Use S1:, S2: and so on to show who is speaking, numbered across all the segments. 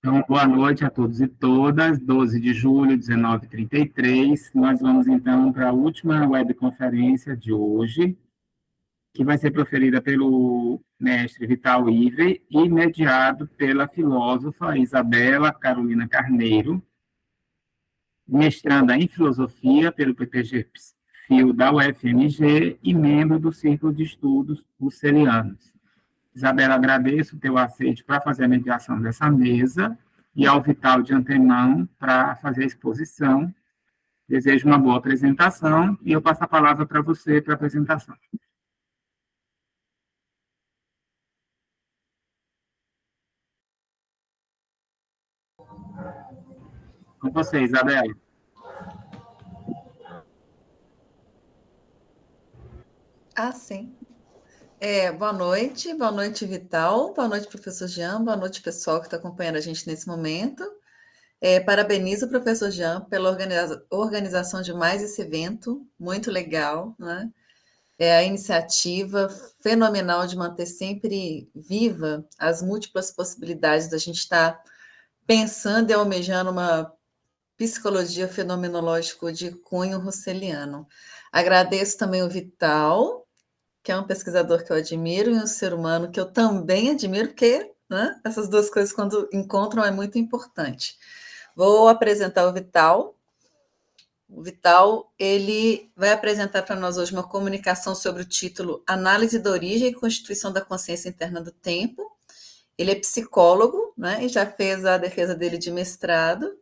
S1: Então, boa noite a todos e todas. 12 de julho, 19h33. Nós vamos, então, para a última webconferência de hoje, que vai ser proferida pelo mestre Vital Ive e mediado pela filósofa Isabela Carolina Carneiro, mestranda em filosofia pelo PPG-FIO da UFMG e membro do Círculo de Estudos Russelianos. Isabela, agradeço o teu aceite para fazer a mediação dessa mesa e ao Vital de antemão para fazer a exposição. Desejo uma boa apresentação e eu passo a palavra para você para a apresentação. Com você, Isabela.
S2: Sim. Boa noite, Vital, boa noite, professor Jean, boa noite, pessoal que está acompanhando a gente nesse momento. Parabenizo o professor Jean pela organização de mais esse evento, muito legal, né? A iniciativa fenomenal de manter sempre viva as múltiplas possibilidades da gente estar pensando e almejando uma psicologia fenomenológica de cunho russeliano. Agradeço também o Vital, que é um pesquisador que eu admiro, e um ser humano que eu também admiro, porque, né, essas duas coisas, quando encontram, é muito importante. Vou apresentar o Vital. O Vital, ele vai apresentar para nós hoje uma comunicação sobre o título Análise da Origem e Constituição da Consciência Interna do Tempo. Ele é psicólogo, né, e já fez a defesa dele de mestrado.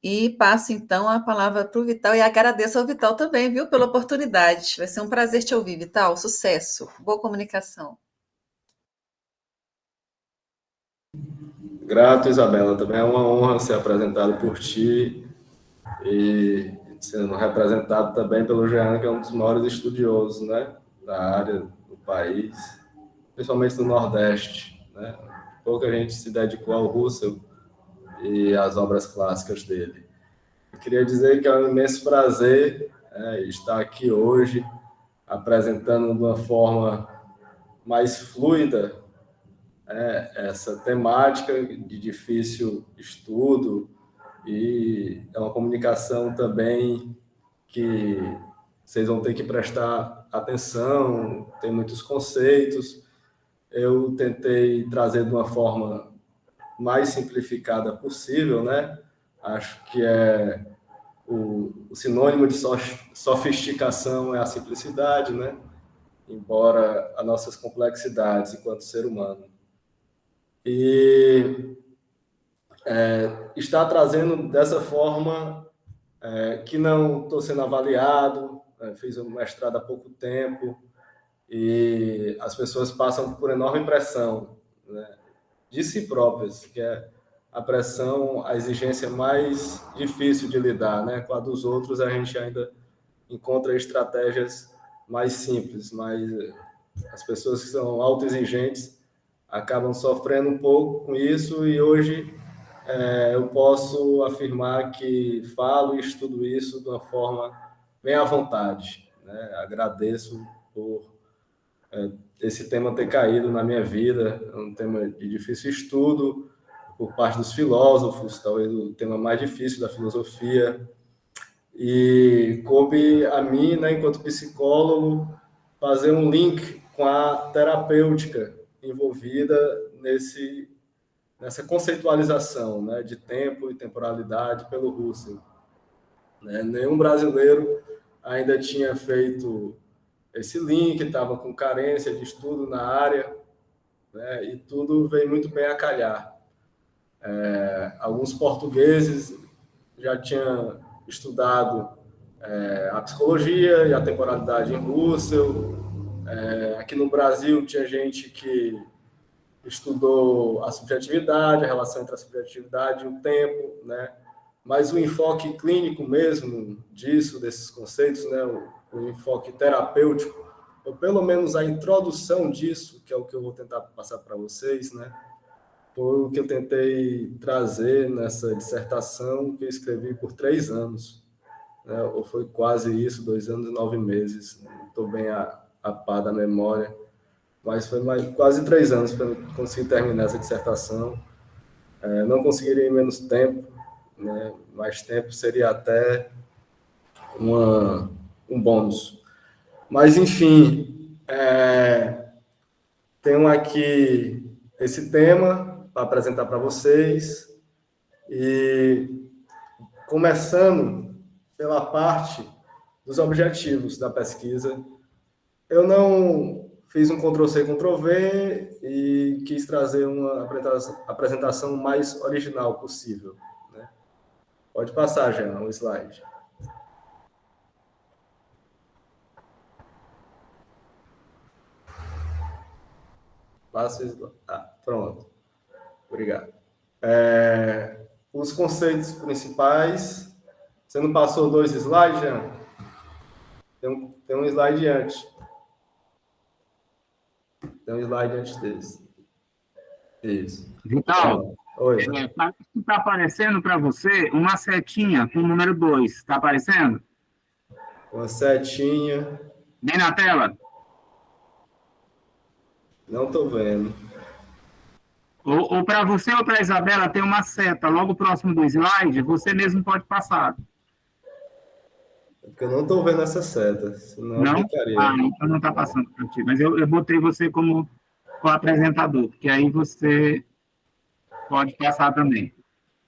S2: E passo, então, a palavra para o Vital e agradeço ao Vital também, viu, pela oportunidade. Vai ser um prazer te ouvir, Vital. Sucesso. Boa comunicação.
S3: Grato, Isabela. Também é uma honra ser apresentado por ti e sendo representado também pelo Jean, que é um dos maiores estudiosos, né, da área do país, principalmente do Nordeste, né? Pouca gente se dedicou ao Russell e às obras clássicas dele. Eu queria dizer que é um imenso prazer estar aqui hoje apresentando de uma forma mais fluida essa temática de difícil estudo, e é uma comunicação também que vocês vão ter que prestar atenção, tem muitos conceitos. Eu tentei trazer de uma forma mais simplificada possível, né? Acho que o sinônimo de sofisticação é a simplicidade, né? Embora as nossas complexidades enquanto ser humano. E está trazendo dessa forma que não estou sendo avaliado, fiz um mestrado há pouco tempo, e as pessoas passam por enorme pressão, né, de si próprias, que é a pressão, a exigência mais difícil de lidar, né? Com a dos outros a gente ainda encontra estratégias mais simples, mas as pessoas que são autoexigentes acabam sofrendo um pouco com isso, e hoje eu posso afirmar que falo e estudo isso de uma forma bem à vontade, né? Agradeço por esse tema ter caído na minha vida, é um tema de difícil estudo por parte dos filósofos, talvez o tema mais difícil da filosofia, e coube a mim, né, enquanto psicólogo, fazer um link com a terapêutica envolvida nessa conceitualização, né, de tempo e temporalidade pelo Russell. Né? Nenhum brasileiro ainda tinha feito esse link, estava com carência de estudo na área, né, e tudo veio muito bem a calhar. Alguns portugueses já tinham estudado a psicologia e a temporalidade em Russell. Aqui no Brasil tinha gente que estudou a subjetividade, a relação entre a subjetividade e o tempo, né? Mas o enfoque clínico mesmo disso, desses conceitos, né? O enfoque terapêutico, ou pelo menos a introdução disso, que é o que eu vou tentar passar para vocês, né? Foi o que eu tentei trazer nessa dissertação que eu escrevi por 3 anos, né? Ou foi quase isso, 2 anos e 9 meses, não estou bem a par da memória, mas foi quase 3 anos para eu conseguir terminar essa dissertação. Não conseguiria em menos tempo, né? Mais tempo seria até um bônus. Mas, enfim, tenho aqui esse tema para apresentar para vocês. E começando pela parte dos objetivos da pesquisa, eu não fiz um Ctrl+C, Ctrl+V e quis trazer uma apresentação mais original possível, né? Pode passar, Jean, o slide. Passa o slide. Pronto. Obrigado. Os conceitos principais. Você não passou 2 slides, Jean? Tem um slide antes. Tem um slide antes desse. Isso.
S1: Vital,
S3: Oi.
S1: está aparecendo para você uma setinha com o número 2. Está aparecendo?
S3: Uma setinha.
S1: Bem na tela?
S3: Não estou vendo.
S1: Ou para você ou para a Isabela tem uma seta logo próximo do slide, você mesmo pode passar.
S3: Porque eu não estou vendo essa seta, senão
S1: Não?
S3: aplicaria.
S1: Então não está passando para ti. Mas eu botei você como apresentador, porque aí você pode passar também.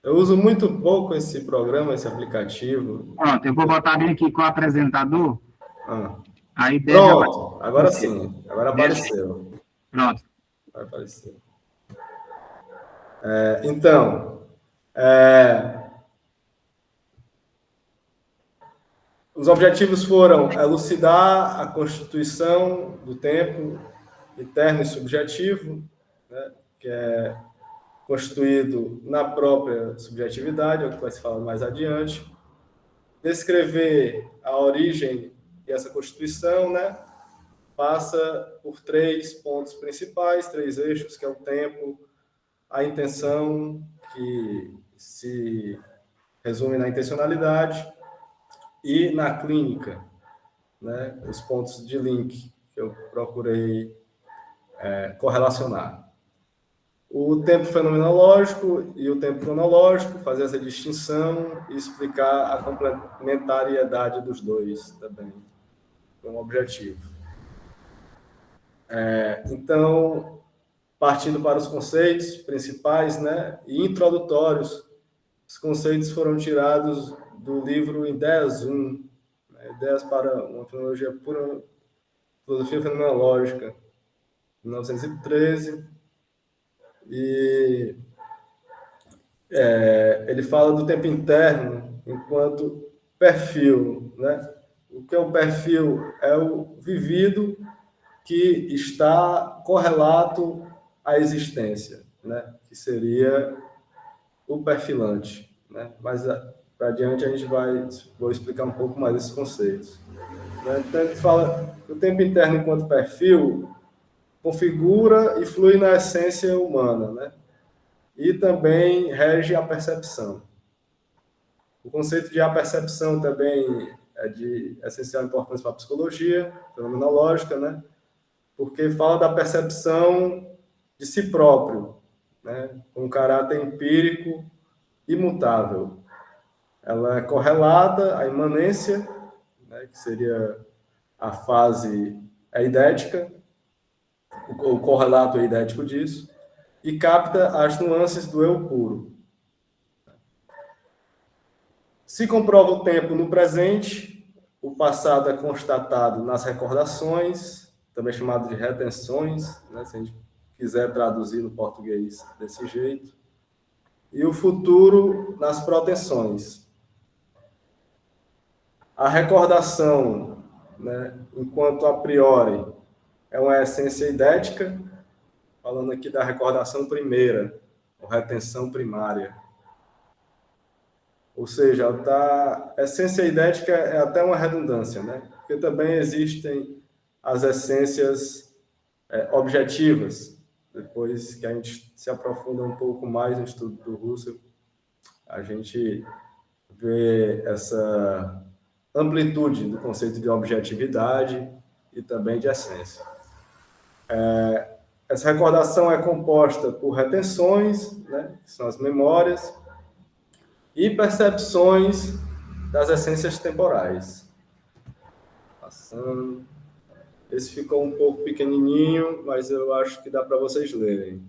S3: Eu uso muito pouco esse programa, esse aplicativo.
S1: Pronto, eu vou botar bem aqui com o apresentador. Aí deve
S3: Pronto, agora sim. Agora apareceu.
S1: Pronto.
S3: Vai aparecer. Então, os objetivos foram elucidar a constituição do tempo interno e subjetivo, né, que é constituído na própria subjetividade, é o que vai se falar mais adiante. Descrever a origem dessa constituição, né, passa por 3 pontos principais, 3 eixos, que é o tempo, a intenção, que se resume na intencionalidade, e na clínica, né, os pontos de link que eu procurei correlacionar. O tempo fenomenológico e o tempo cronológico, fazer essa distinção e explicar a complementariedade dos dois também, como objetivo. Então, partindo para os conceitos principais, né, e introdutórios, os conceitos foram tirados do livro Ideias 1, né, Ideias para uma Fenomenologia Pura, Filosofia Fenomenológica, 1913, e ele fala do tempo interno enquanto perfil, né? O que é o perfil? É o vivido que está correlato à existência, né? Que seria o perfilante, né? Mas para adiante a gente vou explicar um pouco mais esses conceitos. Né? Então ele fala que o tempo interno enquanto perfil configura e flui na essência humana, né? E também rege a percepção. O conceito de apercepção também é de essencial importância para a psicologia fenomenológica, né? Porque fala da percepção de si próprio, né? Com caráter empírico imutável. Ela é correlata à imanência, né? Que seria a fase eidética, o correlato eidético disso, e capta as nuances do eu puro. Se comprova o tempo no presente, o passado é constatado nas recordações, também chamado de retenções, né, se a gente quiser traduzir no português desse jeito, e o futuro nas proteções. A recordação, né, enquanto a priori, é uma essência idética, falando aqui da recordação primeira, ou retenção primária. Ou seja, a essência idética é até uma redundância, né? Porque também existem as essências objetivas. Depois que a gente se aprofunda um pouco mais no estudo do Russell, a gente vê essa amplitude do conceito de objetividade e também de essência. Essa recordação é composta por retenções, né, que são as memórias, e percepções das essências temporais. Passando. Esse ficou um pouco pequenininho, mas eu acho que dá para vocês lerem.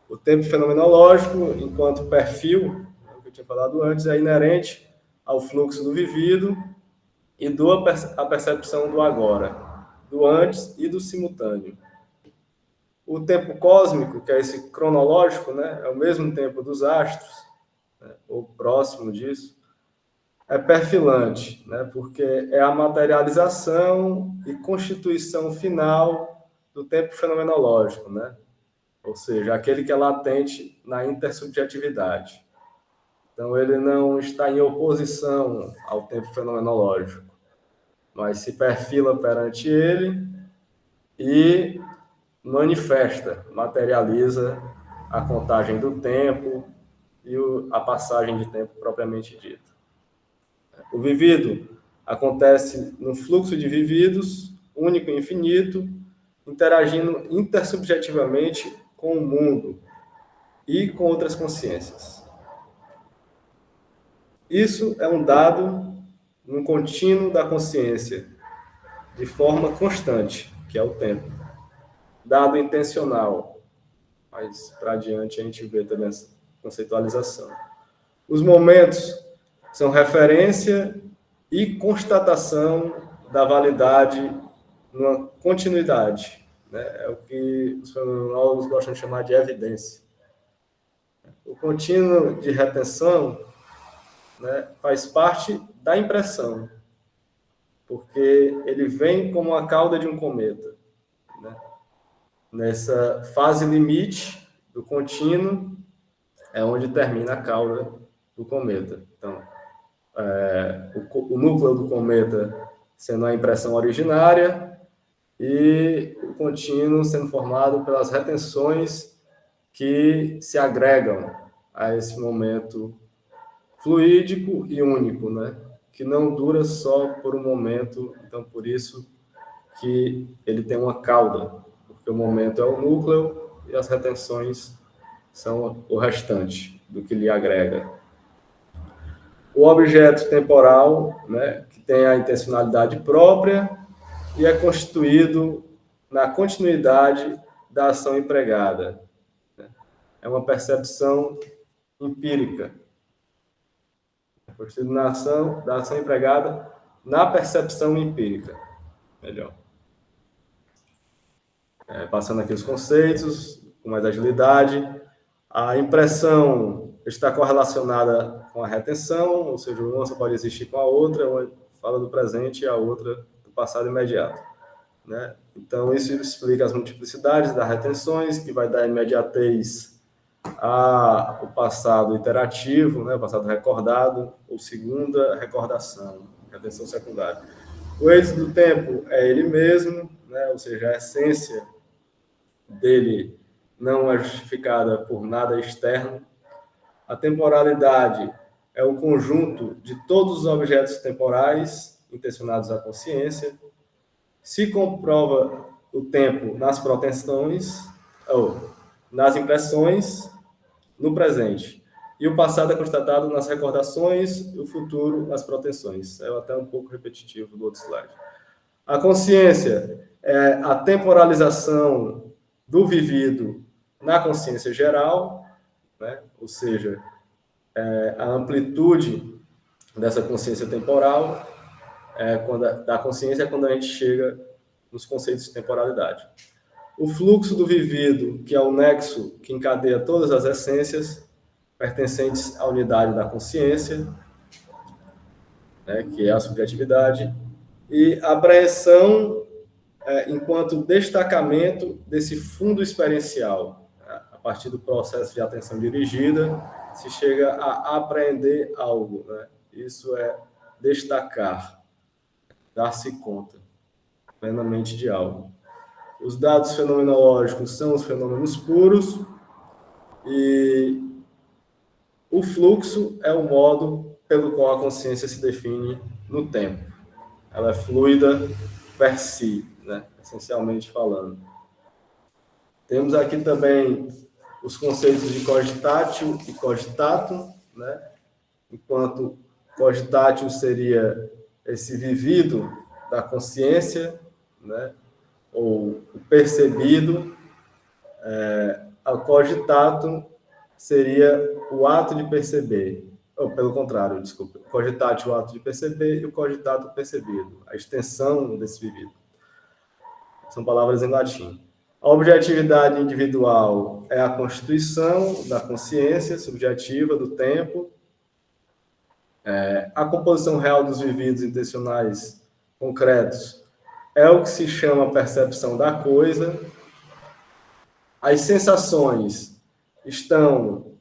S3: O tempo fenomenológico, enquanto perfil, que eu tinha falado antes, é inerente ao fluxo do vivido e a percepção do agora, do antes e do simultâneo. O tempo cósmico, que é esse cronológico, né, é o mesmo tempo dos astros, né, ou próximo disso, é perfilante, né, porque é a materialização e constituição final do tempo fenomenológico, né, ou seja, aquele que é latente na intersubjetividade. Então, ele não está em oposição ao tempo fenomenológico, mas se perfila perante ele e manifesta, materializa a contagem do tempo e a passagem de tempo propriamente dita. O vivido acontece no fluxo de vividos, único e infinito, interagindo intersubjetivamente com o mundo e com outras consciências. Isso é um dado no contínuo da consciência, de forma constante, que é o tempo. Dado intencional, mas para adiante a gente vê também essa conceitualização. Os momentos são referência e constatação da validade numa continuidade, né? É o que os fenomenólogos gostam de chamar de evidência. O contínuo de retenção, né, faz parte da impressão, porque ele vem como a cauda de um cometa, né? Nessa fase limite do contínuo é onde termina a cauda do cometa. Então, o núcleo do cometa sendo a impressão originária e o contínuo sendo formado pelas retenções que se agregam a esse momento fluídico e único, né? Que não dura só por um momento, então por isso que ele tem uma cauda, porque o momento é o núcleo e as retenções são o restante do que lhe agrega. O objeto temporal, né, que tem a intencionalidade própria e é constituído na continuidade da ação empregada. É uma percepção empírica. É constituído da ação empregada na percepção empírica. Melhor. Passando aqui os conceitos, com mais agilidade. A impressão está correlacionada com a retenção, ou seja, uma só pode existir com a outra, uma fala do presente e a outra do passado imediato, né? Então, isso explica as multiplicidades das retenções, que vai dar imediatez ao passado iterativo, né? O passado recordado, ou segunda recordação, retenção secundária. O êxito do tempo é ele mesmo, né? Ou seja, a essência dele não é justificada por nada externo. A temporalidade é o conjunto de todos os objetos temporais intencionados à consciência. Se comprova o tempo nas proteções, ou nas impressões, no presente. E o passado é constatado nas recordações e o futuro nas proteções. É até um pouco repetitivo do outro slide. A consciência é a temporalização do vivido na consciência geral, né? Ou seja, a amplitude dessa consciência temporal da consciência é quando a gente chega nos conceitos de temporalidade. O fluxo do vivido, que é o nexo que encadeia todas as essências pertencentes à unidade da consciência, né, que é a subjetividade, e a apreensão enquanto destacamento desse fundo experiencial. A partir do processo de atenção dirigida, se chega a apreender algo, né? Isso é destacar, dar-se conta plenamente de algo. Os dados fenomenológicos são os fenômenos puros e o fluxo é o modo pelo qual a consciência se define no tempo. Ela é fluida per si, né? Essencialmente falando. Temos aqui também os conceitos de cogitatio e cogitatum, né? Enquanto cogitatio seria esse vivido da consciência, né? Ou o percebido, a cogitatum seria o ato de perceber, ou pelo contrário, desculpa, cogitatio o ato de perceber e o cogitatum percebido, a extensão desse vivido. São palavras em latim. A objetividade individual é a constituição da consciência subjetiva do tempo. A composição real dos vividos intencionais concretos é o que se chama percepção da coisa. As sensações estão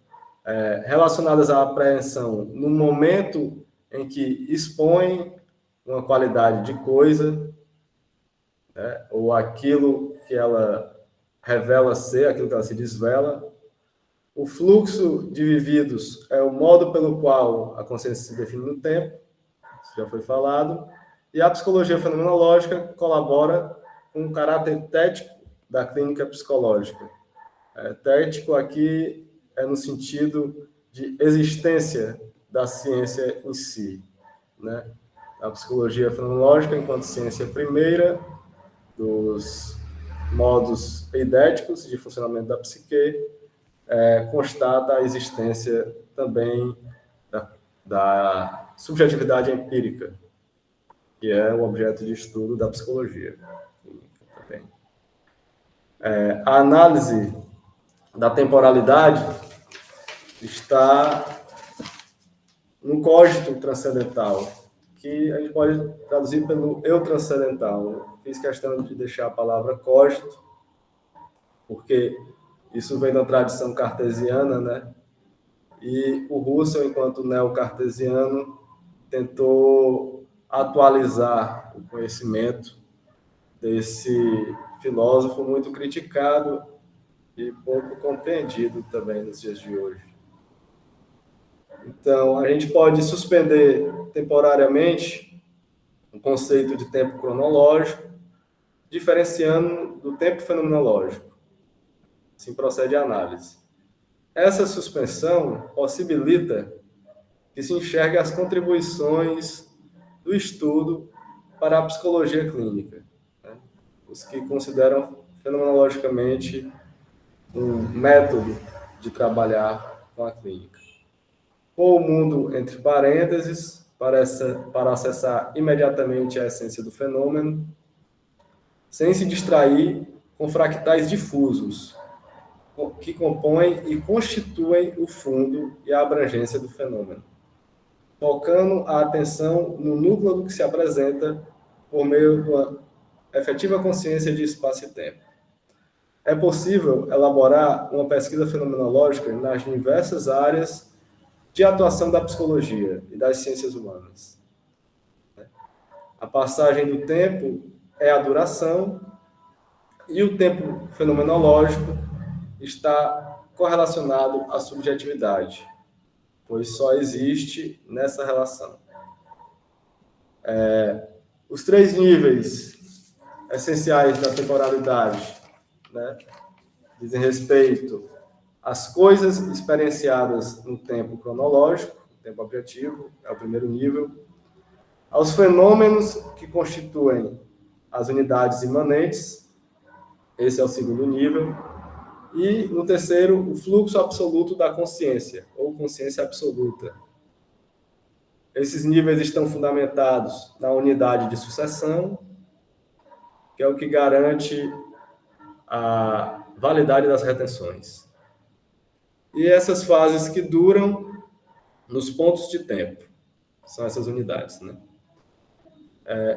S3: relacionadas à apreensão no momento em que expõem uma qualidade de coisa, né, ou aquilo que ela revela ser, aquilo que ela se desvela. O fluxo de vividos é o modo pelo qual a consciência se define no tempo, isso já foi falado, e a psicologia fenomenológica colabora com o caráter tético da clínica psicológica. Tético aqui é no sentido de existência da ciência em si, né? A psicologia fenomenológica, enquanto ciência primeira dos modos eidéticos de funcionamento da psique, constata a existência também da subjetividade empírica, que é o objeto de estudo da psicologia. Também. A análise da temporalidade está no cogito transcendental, que a gente pode traduzir pelo eu transcendental. Fiz questão de deixar a palavra cogito, porque isso vem da tradição cartesiana, né? E o Russell, enquanto neocartesiano, tentou atualizar o conhecimento desse filósofo muito criticado e pouco compreendido também nos dias de hoje. Então, a gente pode suspender temporariamente o conceito de tempo cronológico, diferenciando do tempo fenomenológico. Assim procede a análise. Essa suspensão possibilita que se enxergue as contribuições do estudo para a psicologia clínica, né? Os que consideram fenomenologicamente um método de trabalhar com a clínica. Pôr o mundo entre parênteses para acessar imediatamente a essência do fenômeno, sem se distrair com fractais difusos, que compõem e constituem o fundo e a abrangência do fenômeno, focando a atenção no núcleo do que se apresenta por meio de uma efetiva consciência de espaço e tempo. É possível elaborar uma pesquisa fenomenológica nas diversas áreas de atuação da psicologia e das ciências humanas. A passagem do tempo é a duração, e o tempo fenomenológico está correlacionado à subjetividade, pois só existe nessa relação. Os três níveis essenciais da temporalidade, né, dizem respeito às coisas experienciadas no tempo cronológico, o tempo objetivo, é o primeiro nível, aos fenômenos que constituem as unidades imanentes, esse é o segundo nível, e, no terceiro, o fluxo absoluto da consciência, ou consciência absoluta. Esses níveis estão fundamentados na unidade de sucessão, que é o que garante a validade das retenções. E essas fases que duram nos pontos de tempo, são essas unidades, né?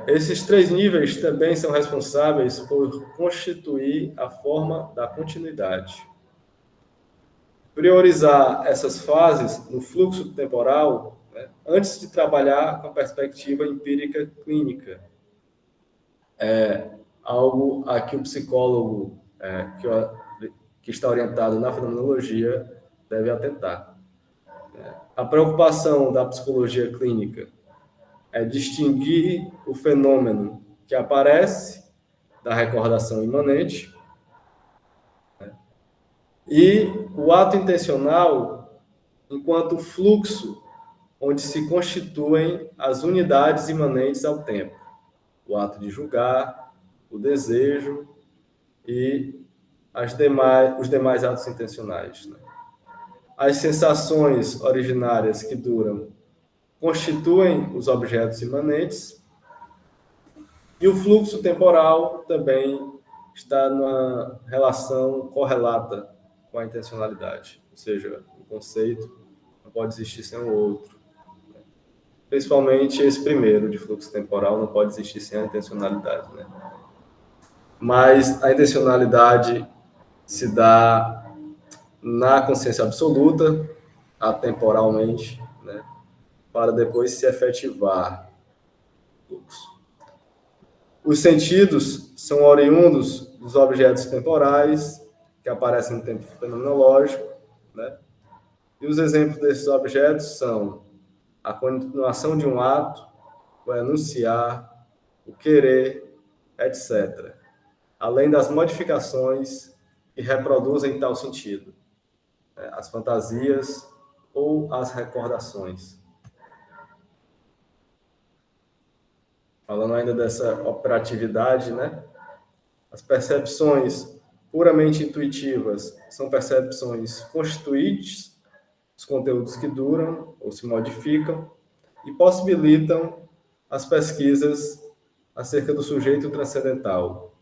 S3: Esses três níveis também são responsáveis por constituir a forma da continuidade. Priorizar essas fases no fluxo temporal, né, antes de trabalhar com a perspectiva empírica clínica. É algo a que o psicólogo que está orientado na fenomenologia deve atentar. A preocupação da psicologia clínica é distinguir o fenômeno que aparece da recordação imanente, né, E o ato intencional enquanto fluxo onde se constituem as unidades imanentes ao tempo. O ato de julgar, o desejo e os demais atos intencionais. Né? As sensações originárias que duram constituem os objetos imanentes e o fluxo temporal também está numa relação correlata com a intencionalidade, ou seja, o conceito não pode existir sem o outro. Principalmente esse primeiro, de fluxo temporal, não pode existir sem a intencionalidade. Né? Mas a intencionalidade se dá na consciência absoluta, atemporalmente, né? Para depois se efetivar o fluxo. Os sentidos são oriundos dos objetos temporais que aparecem no tempo fenomenológico, né? E os exemplos desses objetos são a continuação de um ato, o enunciar, o querer, etc. Além das modificações que reproduzem tal sentido, né? As fantasias ou as recordações. Falando ainda dessa operatividade, né? As percepções puramente intuitivas são percepções constituintes, os conteúdos que duram ou se modificam, e possibilitam as pesquisas acerca do sujeito transcendental,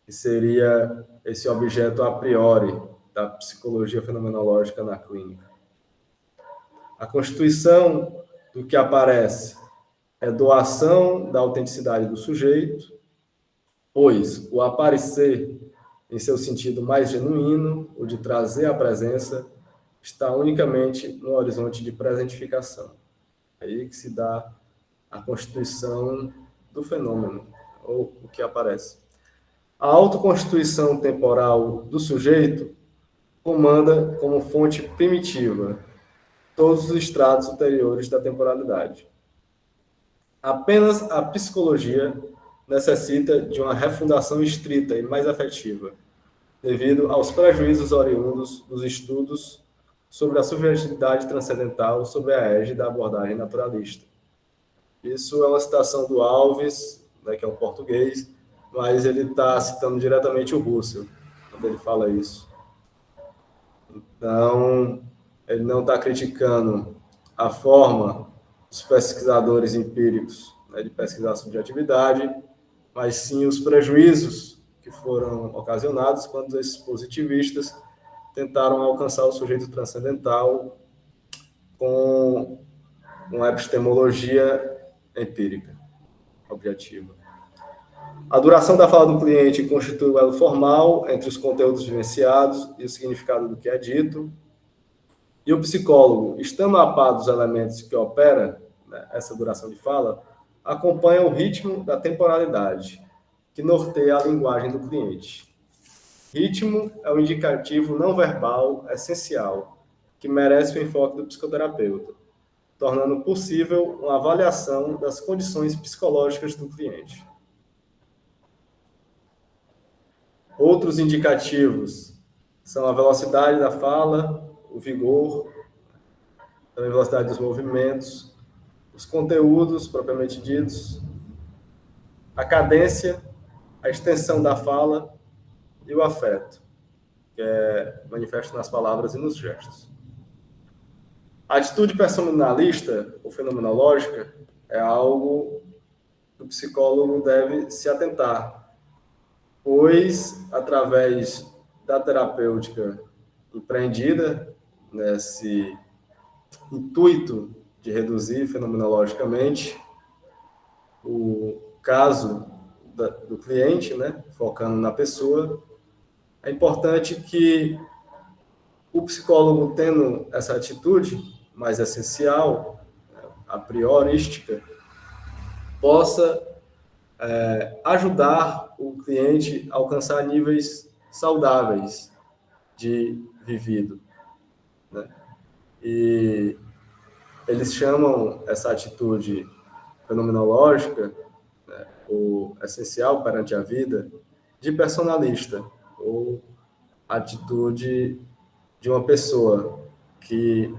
S3: que seria esse objeto a priori da psicologia fenomenológica na clínica. A constituição do que aparece é doação da autenticidade do sujeito, pois o aparecer, em seu sentido mais genuíno, o de trazer a presença, está unicamente no horizonte de presentificação. É aí que se dá a constituição do fenômeno, ou o que aparece. A autoconstituição temporal do sujeito comanda como fonte primitiva todos os estratos ulteriores da temporalidade. Apenas a psicologia necessita de uma refundação estrita e mais afetiva, devido aos prejuízos oriundos dos estudos sobre a subjetividade transcendental sob a égide da abordagem naturalista. Isso é uma citação do Alves, né, que é um português, mas ele está citando diretamente o Russell, quando ele fala isso. Então, ele não está criticando a forma dos pesquisadores empíricos, né, de pesquisar a subjetividade, mas sim os prejuízos que foram ocasionados quando esses positivistas tentaram alcançar o sujeito transcendental com uma epistemologia empírica, objetiva. A duração da fala do cliente constitui o elo formal entre os conteúdos vivenciados e o significado do que é dito. E o psicólogo, estando a par dos elementos que opera, né, essa duração de fala, acompanha o ritmo da temporalidade, que norteia a linguagem do cliente. Ritmo é um indicativo não verbal essencial, que merece o enfoque do psicoterapeuta, tornando possível uma avaliação das condições psicológicas do cliente. Outros indicativos são a velocidade da fala, o vigor, a velocidade dos movimentos, os conteúdos propriamente ditos, a cadência, a extensão da fala e o afeto, que é manifesto nas palavras e nos gestos. A atitude personalista ou fenomenológica é algo que o psicólogo deve se atentar, pois, através da terapêutica empreendida, nesse intuito de reduzir fenomenologicamente o caso do cliente, né, focando na pessoa, é importante que o psicólogo, tendo essa atitude mais essencial, a priorística, possa ajudar o cliente a alcançar níveis saudáveis de vivido, né? E eles chamam essa atitude fenomenológica, né, o essencial perante a vida, de personalista, ou a atitude de uma pessoa que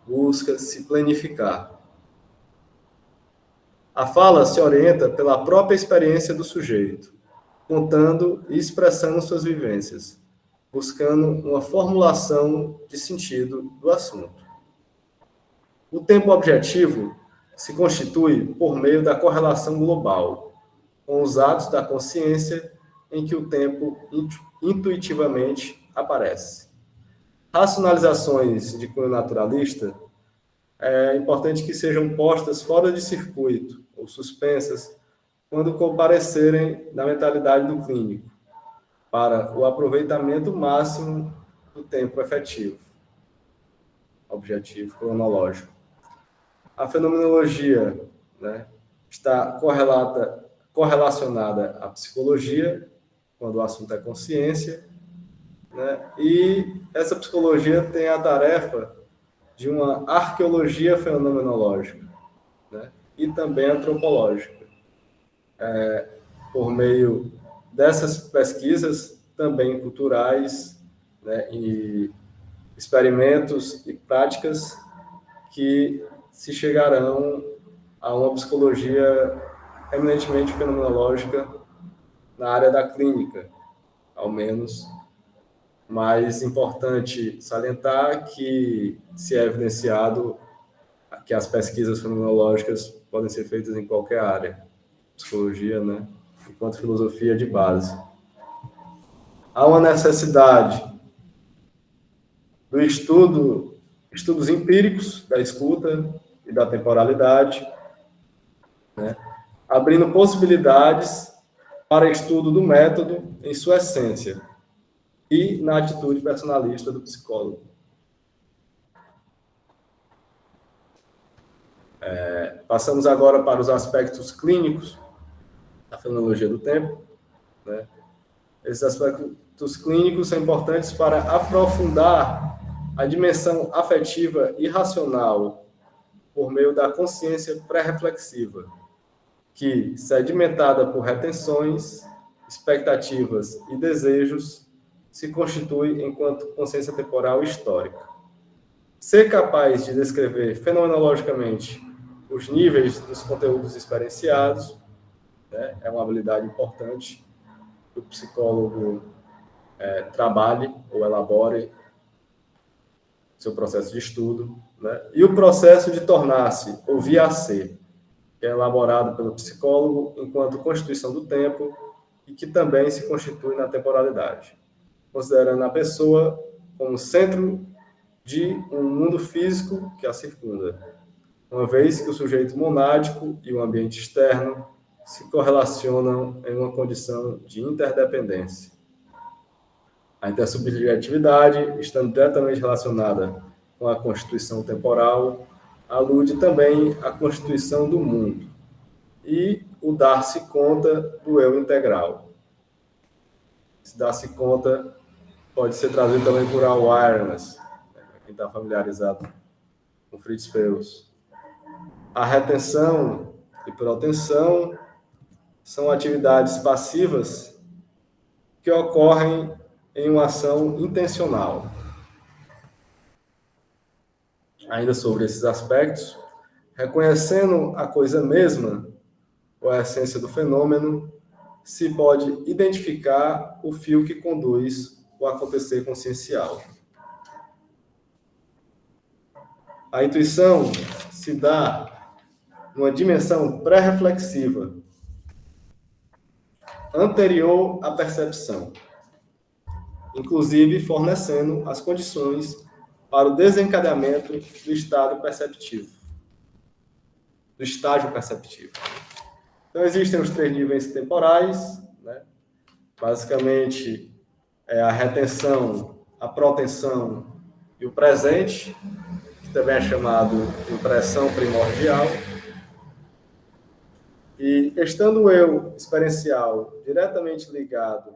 S3: busca se planificar. A fala se orienta pela própria experiência do sujeito, contando e expressando suas vivências, buscando uma formulação de sentido do assunto. O tempo objetivo se constitui por meio da correlação global, com os atos da consciência em que o tempo intuitivamente aparece. Racionalizações de cunho naturalista é importante que sejam postas fora de circuito ou suspensas quando comparecerem na mentalidade do clínico, para o aproveitamento máximo do tempo efetivo, objetivo cronológico. A fenomenologia, né, está correlacionada à psicologia, quando o assunto é consciência, né, e essa psicologia tem a tarefa de uma arqueologia fenomenológica, né, e também antropológica. Por meio dessas pesquisas, também culturais, né, e experimentos e práticas que se chegarão a uma psicologia eminentemente fenomenológica na área da clínica, ao menos. Mas importante salientar que se é evidenciado que as pesquisas fenomenológicas podem ser feitas em qualquer área, psicologia, né, enquanto filosofia de base. Há uma necessidade do estudos empíricos da escuta e da temporalidade, né, abrindo possibilidades para estudo do método em sua essência e na atitude personalista do psicólogo. Passamos agora para os aspectos clínicos da fenomenologia do tempo, né? Esses aspectos clínicos são importantes para aprofundar a dimensão afetiva e racional por meio da consciência pré-reflexiva, que, sedimentada por retenções, expectativas e desejos, se constitui enquanto consciência temporal histórica. Ser capaz de descrever fenomenologicamente os níveis dos conteúdos experienciados, né, é uma habilidade importante que o psicólogo trabalhe ou elabore seu processo de estudo, né, e o processo de tornar-se ou vir a ser, que é elaborado pelo psicólogo enquanto constituição do tempo e que também se constitui na temporalidade, considerando a pessoa como centro de um mundo físico que a circunda, uma vez que o sujeito monádico e o ambiente externo se correlacionam em uma condição de interdependência. A intersubjetividade, estando diretamente relacionada com a constituição temporal, alude também à constituição do mundo e o dar-se conta do eu integral. Se dar-se conta pode ser traduzido também por awareness, para quem está familiarizado com Fritz Perls. A retenção e proteção são atividades passivas que ocorrem em uma ação intencional. Ainda sobre esses aspectos, reconhecendo a coisa mesma, ou a essência do fenômeno, se pode identificar o fio que conduz o acontecer consciencial. A intuição se dá numa dimensão pré-reflexiva, anterior à percepção, inclusive fornecendo as condições para o desencadeamento do estágio perceptivo. Então, existem os 3 níveis temporais, né? Basicamente, a retenção, a proteção e o presente, que também é chamado de impressão primordial. E, estando o eu experiencial diretamente ligado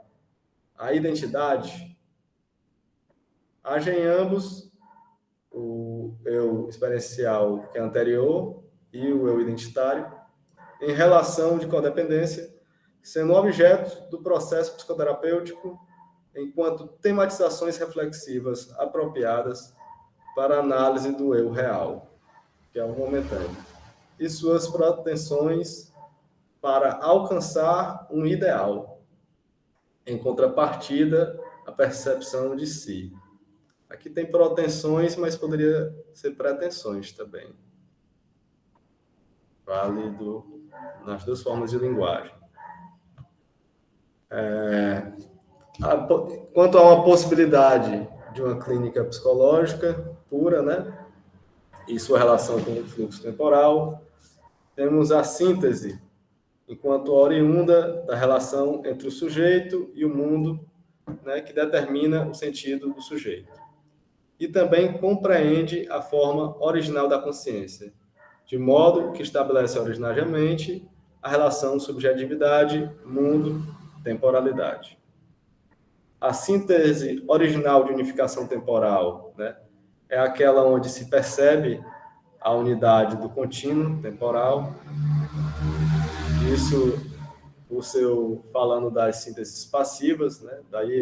S3: à identidade, haja em ambos o eu experiencial que é anterior e o eu identitário em relação de codependência, sendo objeto do processo psicoterapêutico enquanto tematizações reflexivas apropriadas para análise do eu real, que é o momentâneo, e suas pretensões para alcançar um ideal, em contrapartida à percepção de si. Aqui tem pretensões, mas poderia ser pretensões também. Válido nas duas formas de linguagem. Quanto a uma possibilidade de uma clínica psicológica pura, né, e sua relação com o fluxo temporal, temos a síntese, enquanto oriunda da relação entre o sujeito e o mundo, né, que determina o sentido do sujeito. E também compreende a forma original da consciência, de modo que estabelece originariamente a relação subjetividade, mundo, temporalidade. A síntese original de unificação temporal, né, é aquela onde se percebe a unidade do contínuo temporal. Isso, falando das sínteses passivas, né, daí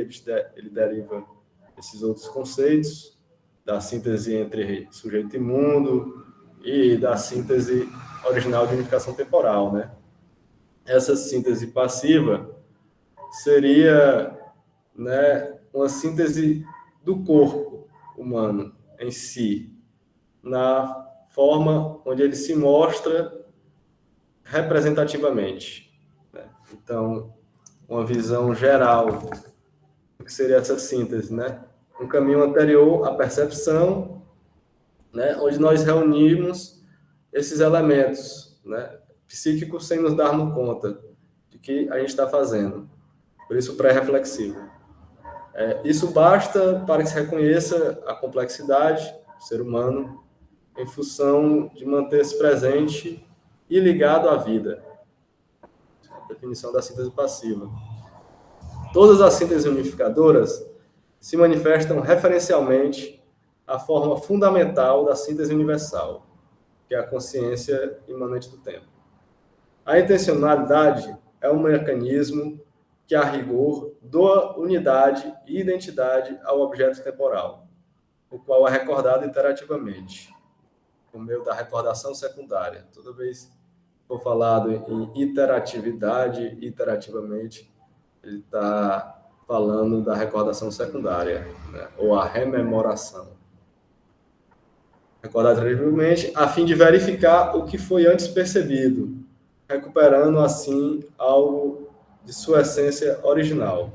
S3: ele deriva esses outros conceitos, da síntese entre sujeito e mundo e da síntese original de unificação temporal, né? Essa síntese passiva seria, né, uma síntese do corpo humano em si, na forma onde ele se mostra representativamente, né? Então, uma visão geral do que seria essa síntese, né? Um caminho anterior à percepção, né, onde nós reunimos esses elementos, né, psíquicos sem nos darmos conta de que a gente está fazendo. Por isso, pré-reflexivo. Isso basta para que se reconheça a complexidade do ser humano em função de manter-se presente e ligado à vida. A definição da síntese passiva. Todas as sínteses unificadoras se manifestam referencialmente à forma fundamental da síntese universal, que é a consciência imanente do tempo. A intencionalidade é um mecanismo que, a rigor, doa unidade e identidade ao objeto temporal, o qual é recordado iterativamente, por meio da recordação secundária. Toda vez que for falado em iteratividade, iterativamente, ele está falando da recordação secundária, né, ou a rememoração. Recordar iterativamente, a fim de verificar o que foi antes percebido, recuperando, assim, algo de sua essência original.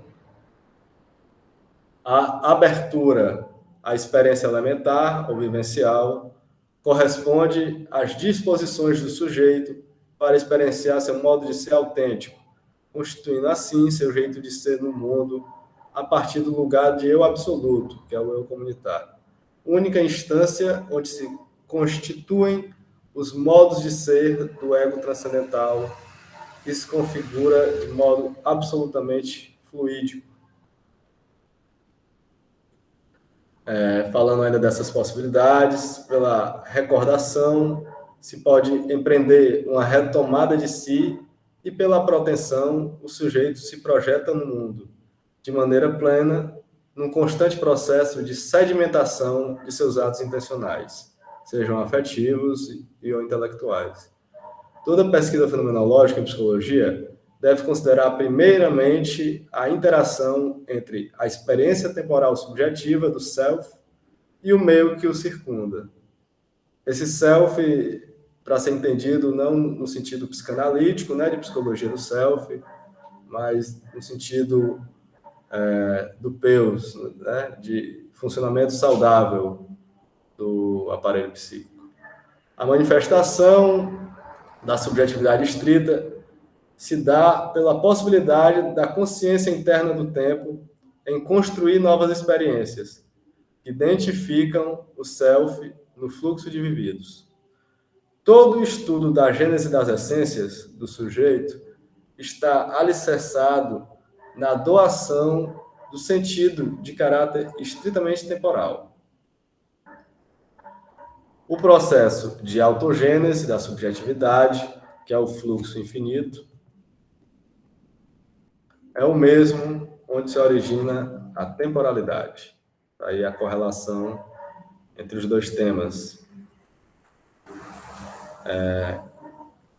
S3: A abertura à experiência elementar ou vivencial corresponde às disposições do sujeito para experienciar seu modo de ser autêntico, constituindo assim seu jeito de ser no mundo a partir do lugar de eu absoluto, que é o eu comunitário. Única instância onde se constituem os modos de ser do ego transcendental, que se configura de modo absolutamente fluídico. Falando ainda dessas possibilidades, pela recordação, se pode empreender uma retomada de si, e pela proteção, o sujeito se projeta no mundo, de maneira plena, num constante processo de sedimentação de seus atos intencionais, sejam afetivos ou intelectuais. Toda pesquisa fenomenológica em psicologia deve considerar primeiramente a interação entre a experiência temporal subjetiva do self e o meio que o circunda. Esse self, para ser entendido não no sentido psicanalítico, né, de psicologia do self, mas no sentido do PEUS, né, de funcionamento saudável do aparelho psíquico. A manifestação da subjetividade estrita se dá pela possibilidade da consciência interna do tempo em construir novas experiências que identificam o self no fluxo de vividos. Todo o estudo da gênese das essências do sujeito está alicerçado na doação do sentido de caráter estritamente temporal. O processo de autogênese da subjetividade, que é o fluxo infinito, é o mesmo onde se origina a temporalidade. Aí a correlação entre os dois temas.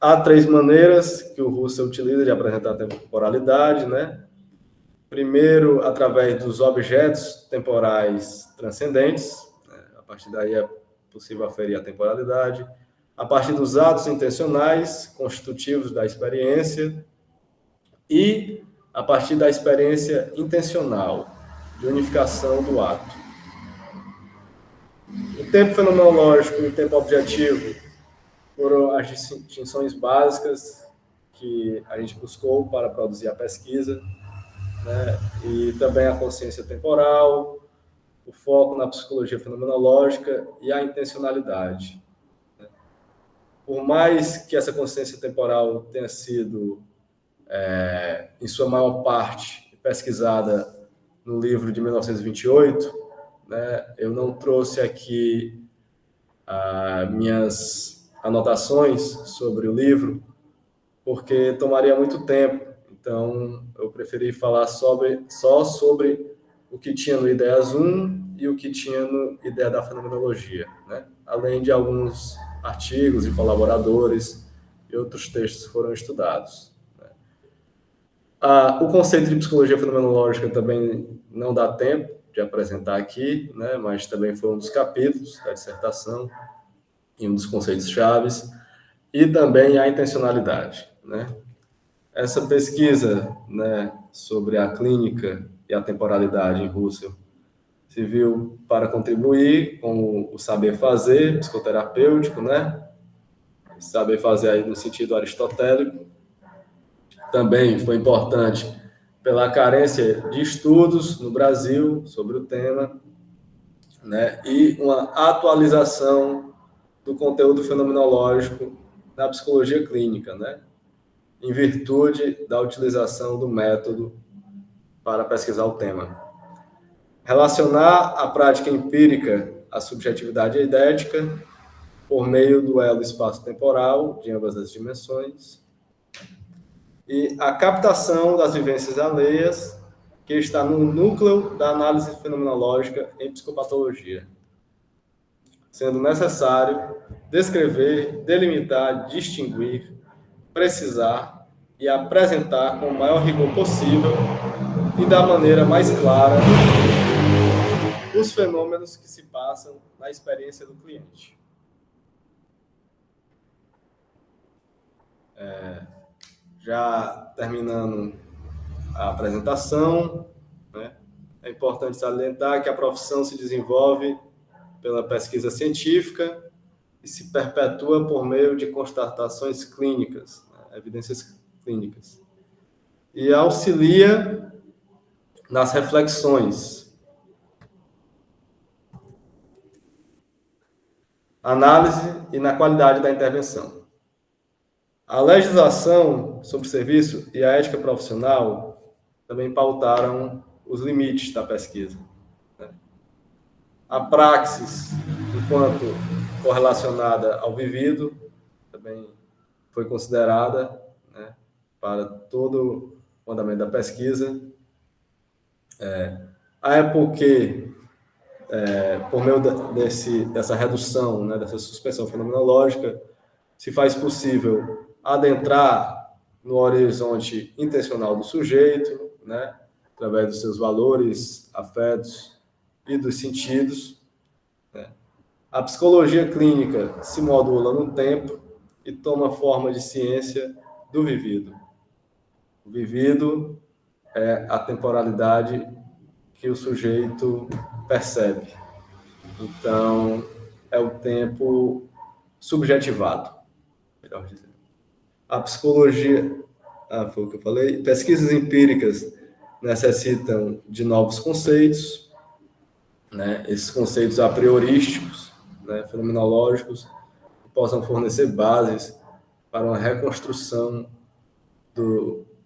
S3: Há 3 maneiras que o Russell utiliza de apresentar a temporalidade, né? Primeiro, através dos objetos temporais transcendentes, né? A partir daí é possível aferir a temporalidade. A partir dos atos intencionais, constitutivos da experiência, e a partir da experiência intencional, de unificação do ato. O tempo fenomenológico e o tempo objetivo foram as distinções básicas que a gente buscou para produzir a pesquisa, né? E também a consciência temporal, o foco na psicologia fenomenológica e a intencionalidade. Por mais que essa consciência temporal tenha sido, em sua maior parte, pesquisada no livro de 1928, né, eu não trouxe aqui minhas anotações sobre o livro, porque tomaria muito tempo. Então, eu preferi falar só sobre o que tinha no Ideias 1 e o que tinha no Ideia da Fenomenologia, né? Além de alguns artigos e colaboradores e outros textos que foram estudados. O conceito de psicologia fenomenológica também não dá tempo de apresentar aqui, né? Mas também foi um dos capítulos da dissertação e um dos conceitos chaves, e também a intencionalidade, né? Essa pesquisa, né, sobre a clínica e a temporalidade em Russell serviu para contribuir com o saber fazer psicoterapêutico, né? Saber fazer aí no sentido aristotélico. Também foi importante pela carência de estudos no Brasil sobre o tema, né? E uma atualização do conteúdo fenomenológico na psicologia clínica, né? Em virtude da utilização do método para pesquisar o tema. Relacionar a prática empírica à subjetividade eidética por meio do elo espaço-temporal de ambas as dimensões e a captação das vivências alheias, que está no núcleo da análise fenomenológica em psicopatologia, sendo necessário descrever, delimitar, distinguir, precisar e apresentar com o maior rigor possível e da maneira mais clara os fenômenos que se passam na experiência do cliente. Já terminando a apresentação, né, é importante salientar que a profissão se desenvolve pela pesquisa científica e se perpetua por meio de constatações clínicas, né, evidências clínicas, e auxilia nas reflexões, análise e na qualidade da intervenção. A legislação sobre serviço e a ética profissional também pautaram os limites da pesquisa, né? A praxis, enquanto correlacionada ao vivido, também foi considerada, né, para todo o andamento da pesquisa. Porque, por meio dessa redução, né, dessa suspensão fenomenológica, se faz possível adentrar no horizonte intencional do sujeito, né, através dos seus valores, afetos e dos sentidos, né. A psicologia clínica se modula no tempo e toma forma de ciência do vivido. O vivido é a temporalidade que o sujeito percebe. Então, é o tempo subjetivado, melhor dizer. A psicologia, foi o que eu falei, pesquisas empíricas necessitam de novos conceitos, né? Esses conceitos a priorísticos, né, fenomenológicos, que possam fornecer bases para uma reconstrução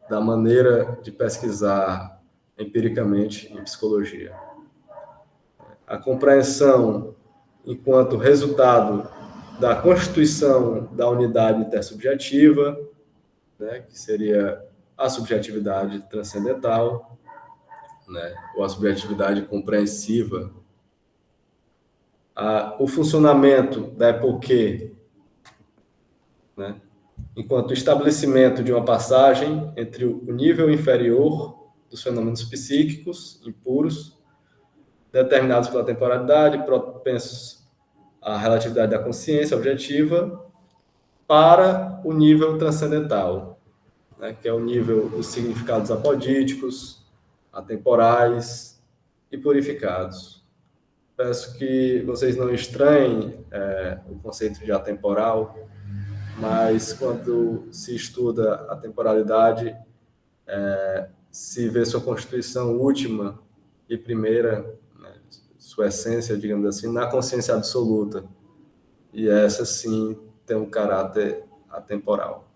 S3: da maneira de pesquisar empiricamente em psicologia. A compreensão enquanto resultado da constituição da unidade intersubjetiva, né, que seria a subjetividade transcendental, né, ou a subjetividade compreensiva, o funcionamento da EPOQ, né, enquanto estabelecimento de uma passagem entre o nível inferior dos fenômenos psíquicos impuros, determinados pela temporalidade, propensos à relatividade da consciência objetiva, para o nível transcendental, né, que é o nível dos significados apodíticos, atemporais e purificados. Peço que vocês não estranhem o conceito de atemporal, mas quando se estuda a temporalidade, se vê sua constituição última e primeira, né, sua essência, digamos assim, na consciência absoluta. E essa, sim, tem um caráter atemporal.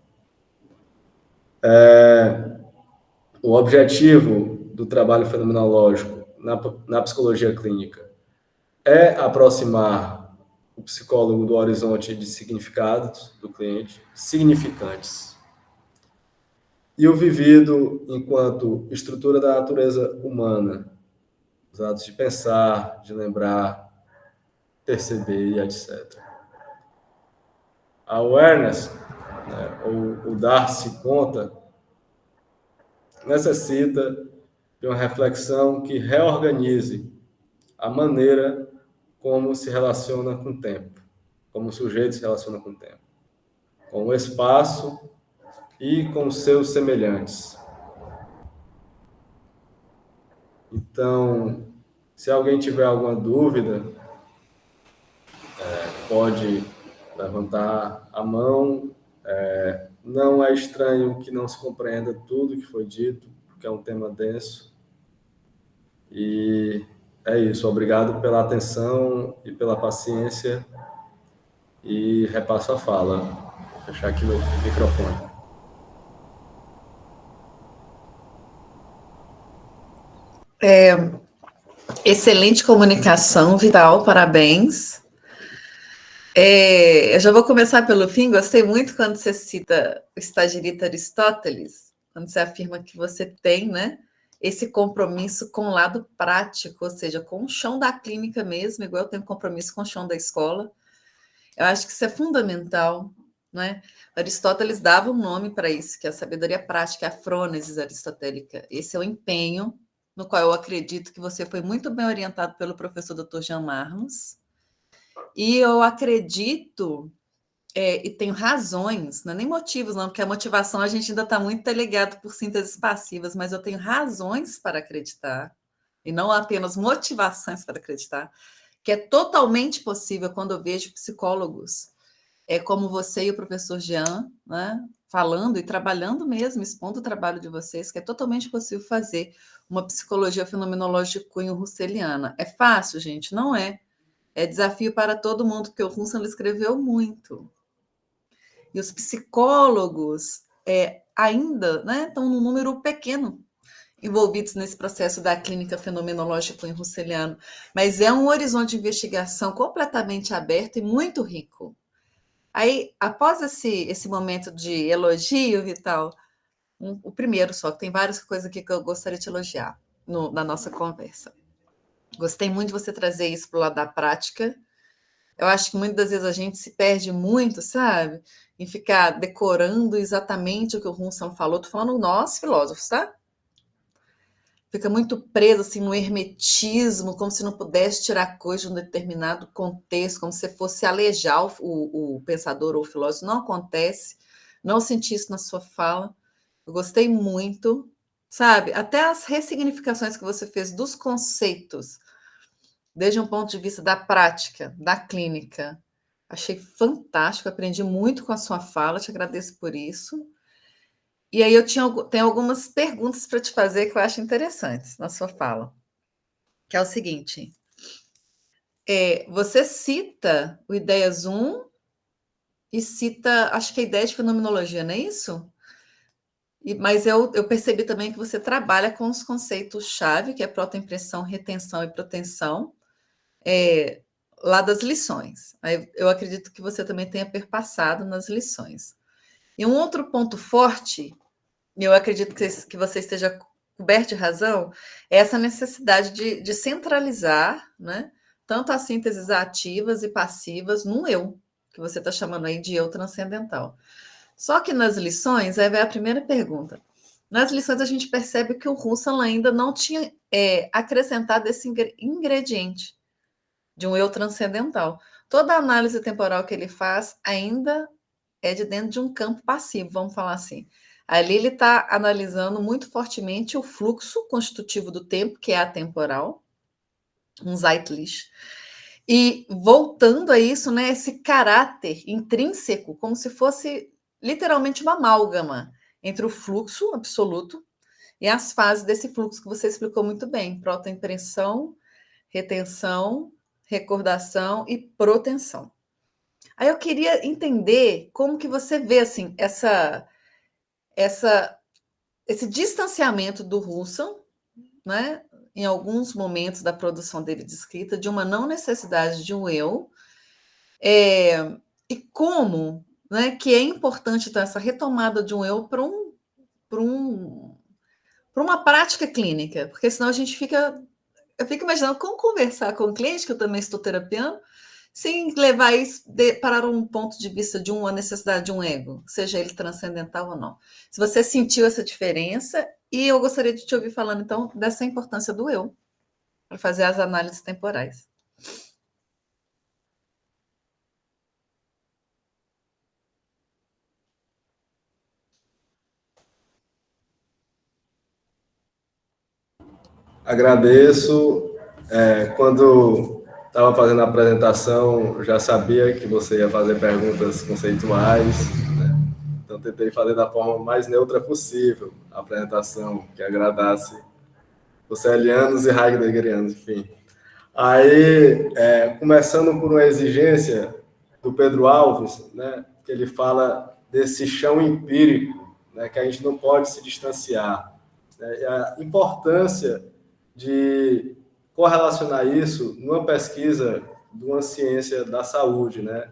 S3: O objetivo do trabalho fenomenológico na psicologia clínica é aproximar o psicólogo do horizonte de significados do cliente, significantes, e o vivido enquanto estrutura da natureza humana, os atos de pensar, de lembrar, perceber e etc. A awareness, né, ou o dar-se conta, necessita de uma reflexão que reorganize a maneira como se relaciona com o tempo, como o sujeito se relaciona com o tempo, com o espaço e com os seus semelhantes. Então, se alguém tiver alguma dúvida, pode levantar a mão. Não é estranho que não se compreenda tudo que foi dito, porque é um tema denso. E é isso. Obrigado pela atenção e pela paciência. E repasso a fala. Vou fechar aqui meu microfone.
S2: Excelente comunicação, Vital, parabéns. Eu já vou começar pelo fim. Gostei muito quando você cita o estagirita Aristóteles, quando você afirma que você tem, né, esse compromisso com o lado prático, ou seja, com o chão da clínica mesmo, igual eu tenho compromisso com o chão da escola. Eu acho que isso é fundamental, né? Aristóteles dava um nome para isso, que é a sabedoria prática, a frônesis aristotélica. Esse é o empenho no qual eu acredito que você foi muito bem orientado pelo professor Dr. Jean Marlos. E eu acredito, e tenho razões, não é nem motivos, não, porque a motivação a gente ainda está muito ligado por sínteses passivas, mas eu tenho razões para acreditar, e não apenas motivações para acreditar, que é totalmente possível quando eu vejo psicólogos como você e o professor Jean, né, falando e trabalhando mesmo, expondo o trabalho de vocês, que é totalmente possível fazer uma psicologia fenomenológica de cunho russeliana. É fácil, gente? Não é. É desafio para todo mundo, porque o Russell escreveu muito. E os psicólogos ainda, né, estão num número pequeno envolvidos nesse processo da clínica fenomenológica em russeliano, mas é um horizonte de investigação completamente aberto e muito rico. Aí, após esse momento de elogio, Vital, o primeiro só, que tem várias coisas aqui que eu gostaria de elogiar na nossa conversa. Gostei muito de você trazer isso para o lado da prática. Eu acho que muitas das vezes a gente se perde muito, sabe? Em ficar decorando exatamente o que o Russell falou. Estou falando nós, filósofos, tá? Fica muito preso assim, no hermetismo, como se não pudesse tirar coisa de um determinado contexto, como se fosse alejar o pensador ou o filósofo. Não acontece. Não senti isso na sua fala. Eu gostei muito, sabe? Até as ressignificações que você fez dos conceitos, desde um ponto de vista da prática, da clínica. Achei fantástico, aprendi muito com a sua fala, te agradeço por isso. E aí eu tenho algumas perguntas para te fazer que eu acho interessantes na sua fala, que é o seguinte, você cita o Ideias 1 e cita, acho que a ideia de fenomenologia, não é isso? Mas eu percebi também que você trabalha com os conceitos-chave, que é protoimpressão, retenção e proteção, lá das lições. Eu acredito que você também tenha perpassado nas lições. E um outro ponto forte, eu acredito que você esteja coberto de razão, é essa necessidade de centralizar, né, tanto as sínteses ativas e passivas num eu, que você está chamando aí de eu transcendental. Só que nas lições, aí vai a primeira pergunta. Nas lições a gente percebe que o Russell ainda não tinha acrescentado esse ingrediente de um eu transcendental. Toda a análise temporal que ele faz ainda é de dentro de um campo passivo, vamos falar assim. Ali ele está analisando muito fortemente o fluxo constitutivo do tempo, que é atemporal, um Zeitlich. E voltando a isso, né, esse caráter intrínseco, como se fosse literalmente uma amálgama entre o fluxo absoluto e as fases desse fluxo que você explicou muito bem: protoimpressão, retenção, recordação e protenção. Aí eu queria entender como que você vê assim esse distanciamento do Russell, né, em alguns momentos da produção dele de escrita, de uma não necessidade de um eu, e como, né, que é importante então, essa retomada de um eu para um, uma prática clínica, porque senão a gente fica. Eu fico imaginando como conversar com o cliente, que eu também estou terapiando, sem levar isso para um ponto de vista de uma necessidade de um ego, seja ele transcendental ou não. Se você sentiu essa diferença, e eu gostaria de te ouvir falando, então, dessa importância do eu, para fazer as análises temporais.
S3: Agradeço. Quando estava fazendo a apresentação, já sabia que você ia fazer perguntas conceituais, né? Então, tentei fazer da forma mais neutra possível a apresentação, que agradasse os celianos e heideggerianos, enfim. Aí, começando por uma exigência do Pedro Alves, né, que ele fala desse chão empírico, né, que a gente não pode se distanciar, né, e a importância de correlacionar isso numa pesquisa de uma ciência da saúde, né,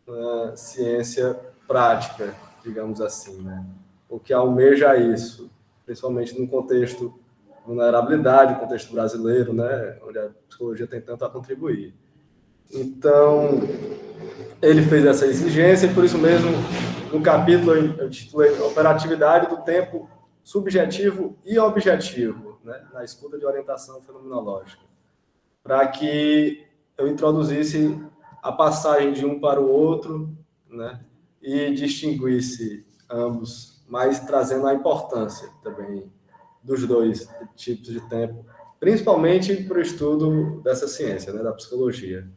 S3: uma ciência prática, digamos assim, né, o que almeja isso, principalmente no contexto vulnerabilidade, o contexto brasileiro, né, onde a psicologia tem tanto a contribuir. Então, ele fez essa exigência e, por isso mesmo, no capítulo eu titulei Operatividade do Tempo Subjetivo e Objetivo, né, na escuta de orientação fenomenológica, para que eu introduzisse a passagem de um para o outro, né, e distinguisse ambos, mas trazendo a importância também dos dois tipos de tempo, principalmente para o estudo dessa ciência, né, da psicologia.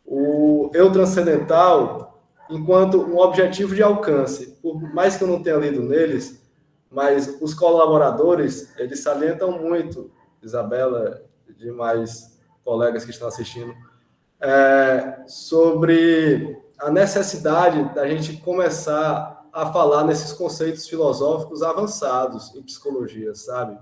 S3: O eu transcendental, enquanto um objetivo de alcance, por mais que eu não tenha lido neles, mas os colaboradores, eles salientam muito, Isabela e demais colegas que estão assistindo, sobre a necessidade da gente começar a falar nesses conceitos filosóficos avançados em psicologia, sabe?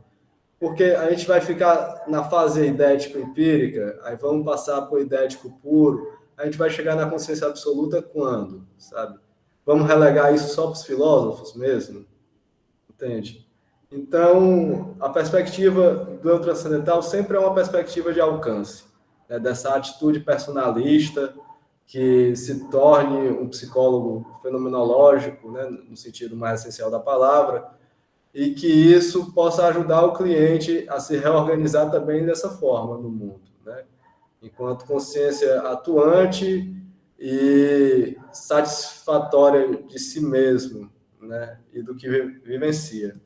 S3: Porque a gente vai ficar na fase idético-empírica, aí vamos passar para o idético puro, a gente vai chegar na consciência absoluta quando, sabe? Vamos relegar isso só para os filósofos mesmo? Entende? Então, a perspectiva do eu transcendental sempre é uma perspectiva de alcance, né? Dessa atitude personalista que se torne um psicólogo fenomenológico, né? No sentido mais essencial da palavra, e que isso possa ajudar o cliente a se reorganizar também dessa forma no mundo, né? Enquanto consciência atuante e satisfatória de si mesmo, né? E do que vivencia.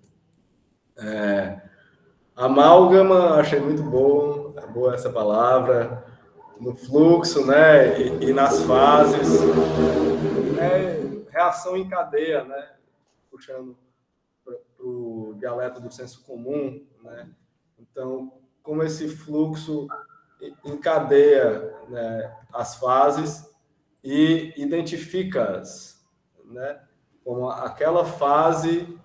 S3: Amálgama, achei muito bom, é boa essa palavra, no fluxo, né? E nas fases, reação em cadeia, né? Puxando para o dialeto do senso comum, né? Então, como esse fluxo encadeia, né, as fases e identifica-as, né? Como aquela fase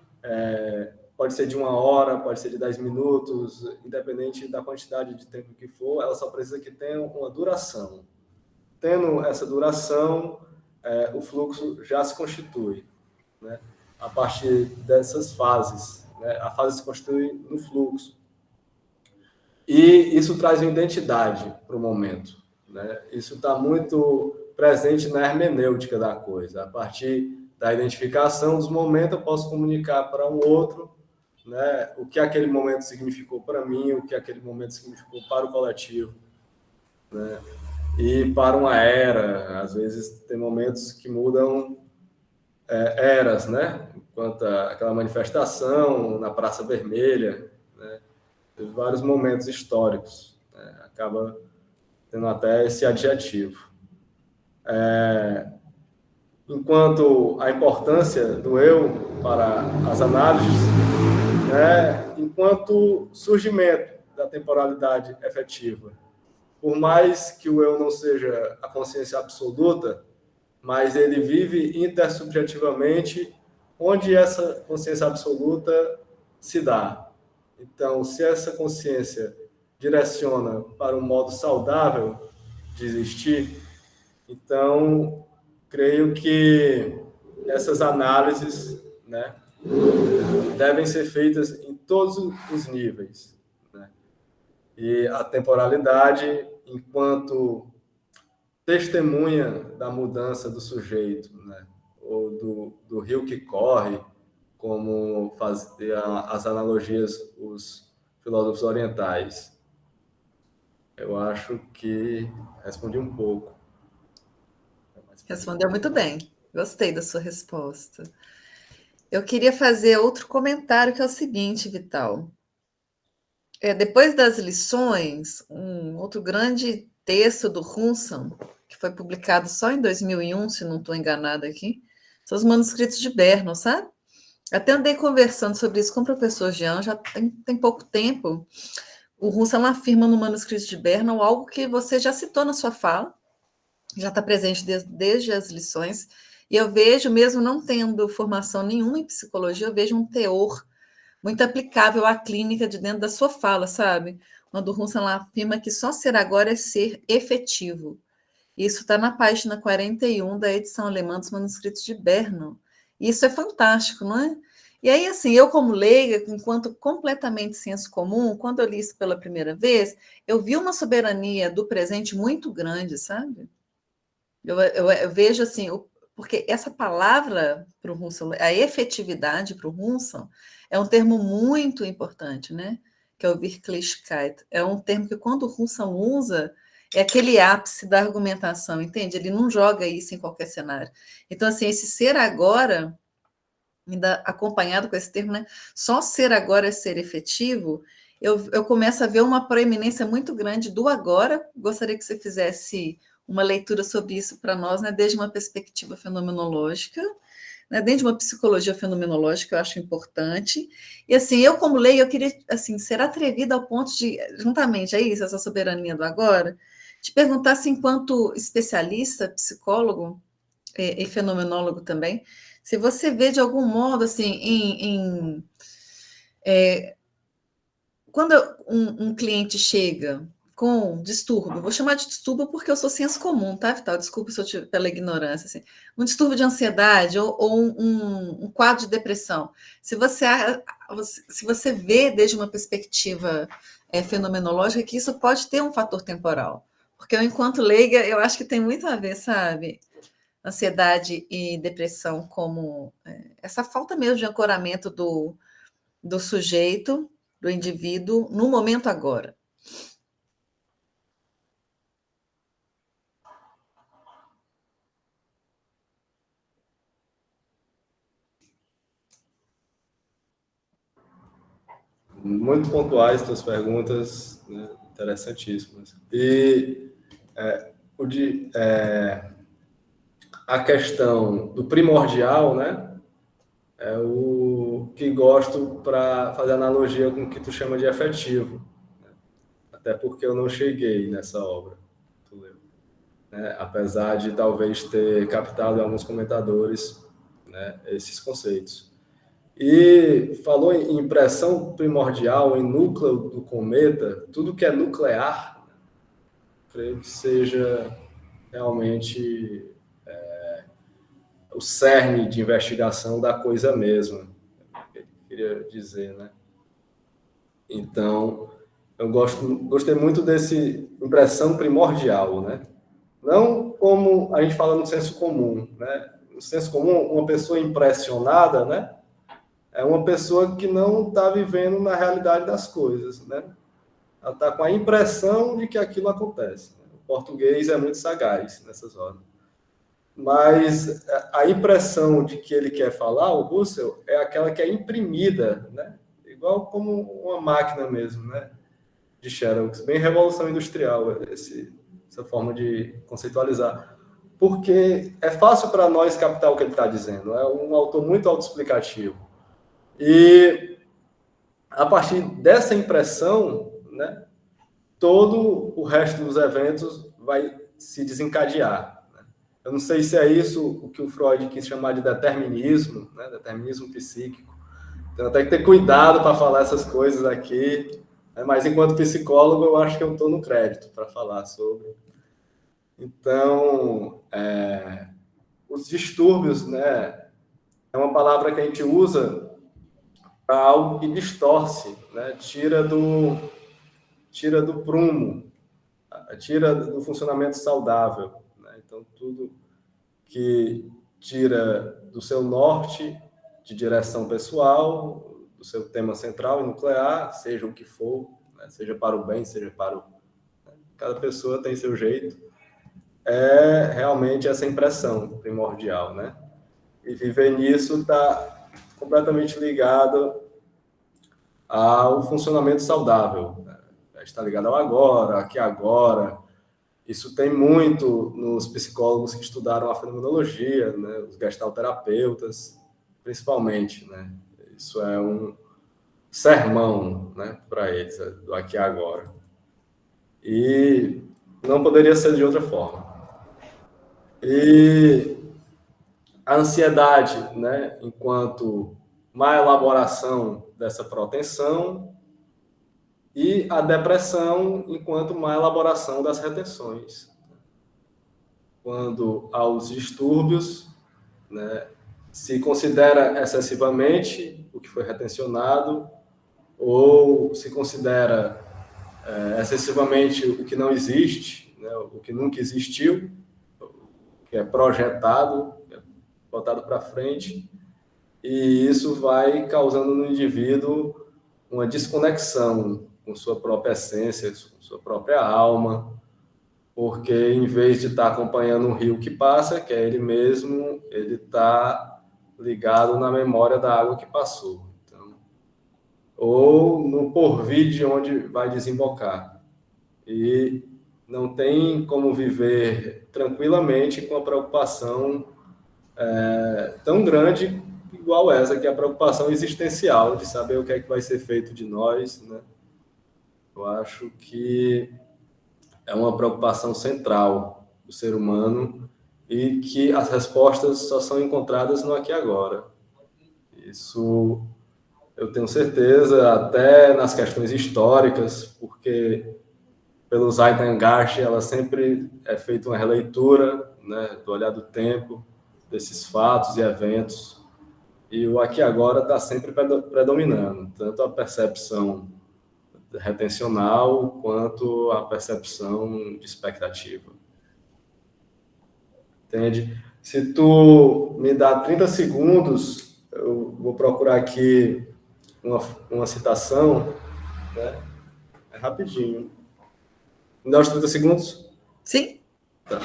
S3: pode ser de 1 hora, pode ser de 10 minutos, independente da quantidade de tempo que for, ela só precisa que tenha uma duração. Tendo essa duração, o fluxo já se constitui, né? A partir dessas fases, né? A fase se constitui no fluxo. E isso traz uma identidade para o momento, né? Isso está muito presente na hermenêutica da coisa. A partir da identificação dos momentos, eu posso comunicar para um outro, né, o que aquele momento significou para mim, o que aquele momento significou para o coletivo, né? E para uma era, às vezes tem momentos que mudam eras, né? Enquanto aquela manifestação na Praça Vermelha, né? Teve vários momentos históricos, né? Acaba tendo até esse adjetivo. Enquanto a importância do eu para as análises, né? Enquanto surgimento da temporalidade efetiva. Por mais que o eu não seja a consciência absoluta, mas ele vive intersubjetivamente onde essa consciência absoluta se dá. Então, se essa consciência direciona para um modo saudável de existir, então, creio que essas análises, né, devem ser feitas em todos os níveis, né? E a temporalidade, enquanto testemunha da mudança do sujeito, né? Ou do rio que corre, como fazia as analogias os filósofos orientais. Eu acho que respondi um pouco.
S2: Respondeu muito bem. Gostei da sua resposta. Eu queria fazer outro comentário, que é o seguinte, Vital. Depois das lições, um outro grande texto do Hunson, que foi publicado só em 2001, se não estou enganada aqui, são os manuscritos de Berno, sabe? Até andei conversando sobre isso com o professor Jean, já tem pouco tempo. O Hunson afirma no manuscrito de Berno algo que você já citou na sua fala, já está presente desde as lições, e eu vejo, mesmo não tendo formação nenhuma em psicologia, eu vejo um teor muito aplicável à clínica de dentro da sua fala, sabe? Quando o Hunson afirma que só ser agora é ser efetivo. Isso está na página 41 da edição alemã dos manuscritos de Berno. E isso é fantástico, não é? E aí, assim, eu como leiga, enquanto completamente senso comum, quando eu li isso pela primeira vez, eu vi uma soberania do presente muito grande, sabe? Eu vejo assim, porque essa palavra para o Hunson, a efetividade para o Hunson, é um termo muito importante, né? Que é o Wirklichkeit. É um termo que, quando o Hunson usa, é aquele ápice da argumentação, entende? Ele não joga isso em qualquer cenário. Então, assim, esse ser agora, ainda acompanhado com esse termo, né? Só ser agora é ser efetivo. Eu começo a ver uma proeminência muito grande do agora. Gostaria que você fizesse uma leitura sobre isso para nós, né? Desde uma perspectiva fenomenológica, né? Dentro de uma psicologia fenomenológica, eu acho importante. E assim, eu como leigo, eu queria assim ser atrevida ao ponto de, juntamente a isso, essa soberania do agora, te perguntar se, enquanto especialista, psicólogo e fenomenólogo também, se você vê de algum modo assim quando um cliente chega com distúrbio, vou chamar de distúrbio porque eu sou senso comum, tá, Vital? Desculpa se eu pela ignorância, assim. Um distúrbio de ansiedade ou um quadro de depressão. Se você vê desde uma perspectiva fenomenológica que isso pode ter um fator temporal. Porque eu, enquanto leiga, eu acho que tem muito a ver, sabe? Ansiedade e depressão como essa falta mesmo de ancoramento do sujeito, do indivíduo, no momento agora.
S3: Muito pontuais suas perguntas, né? Interessantíssimas. E a questão do primordial, né? É o que gosto para fazer analogia com o que tu chama de afetivo, né? Até porque eu não cheguei nessa obra, tu leu, né? Apesar de talvez ter captado em alguns comentadores, né, esses conceitos. E falou em impressão primordial, em núcleo do cometa, tudo que é nuclear, creio que seja realmente o cerne de investigação da coisa mesma. Queria poderia dizer, né? Então, eu gostei muito desse impressão primordial, né? Não como a gente fala no senso comum, né? No senso comum, uma pessoa impressionada, né? É uma pessoa que não está vivendo na realidade das coisas, né? Ela está com a impressão de que aquilo acontece. O português é muito sagaz nessas horas. Mas a impressão de que ele quer falar, o Russell, é aquela que é imprimida, né? Igual como uma máquina mesmo, né? De Xerox, bem revolução industrial, essa forma de conceitualizar. Porque é fácil para nós captar o que ele está dizendo. É um autor muito autoexplicativo. E a partir dessa impressão, né, todo o resto dos eventos vai se desencadear. Né? Eu não sei se é isso o que o Freud quis chamar de determinismo, né, determinismo psíquico. Então, tem que ter cuidado para falar essas coisas aqui, né, mas enquanto psicólogo, eu acho que eu estou no crédito para falar sobre. Então, os distúrbios, né, é uma palavra que a gente usa para algo que distorce, né, tira do prumo, tira do funcionamento saudável. Né? Então, tudo que tira do seu norte de direção pessoal, do seu tema central e nuclear, seja o que for, né? Seja para o bem, seja para o... Cada pessoa tem seu jeito. É realmente essa impressão primordial, né? E viver nisso está completamente ligado ao funcionamento saudável. Né? Está ligado ao agora, aqui agora. Isso tem muito nos psicólogos que estudaram a fenomenologia, né? Os gestalterapeutas, principalmente, né? Isso é um sermão, né, para eles, do aqui e agora. E não poderia ser de outra forma. E a ansiedade, né, enquanto má elaboração dessa proteção, e a depressão enquanto má elaboração das retenções. Quando aos distúrbios, né, se considera excessivamente o que foi retencionado, ou se considera excessivamente o que não existe, né, o que nunca existiu, que é projetado, é botado para frente, e isso vai causando no indivíduo uma desconexão com sua própria essência, com sua própria alma, porque em vez de estar acompanhando um rio que passa, que é ele mesmo, ele está ligado na memória da água que passou. Então, ou no porvir de onde vai desembocar. E não tem como viver tranquilamente com a preocupação tão grande igual essa, que é a preocupação existencial de saber o que é que vai ser feito de nós, né? Eu acho que é uma preocupação central do ser humano e que as respostas só são encontradas no aqui e agora. Isso eu tenho certeza, até nas questões históricas, porque pelo Zeitgeist ela sempre é feita uma releitura, né, do olhar do tempo, desses fatos e eventos, e o aqui e agora está sempre predominando, tanto a percepção retencional quanto a percepção de expectativa. Entende? Se tu me dá 30 segundos, eu vou procurar aqui uma citação, né? É rapidinho. Me dá os 30 segundos?
S2: Sim.
S3: Tá.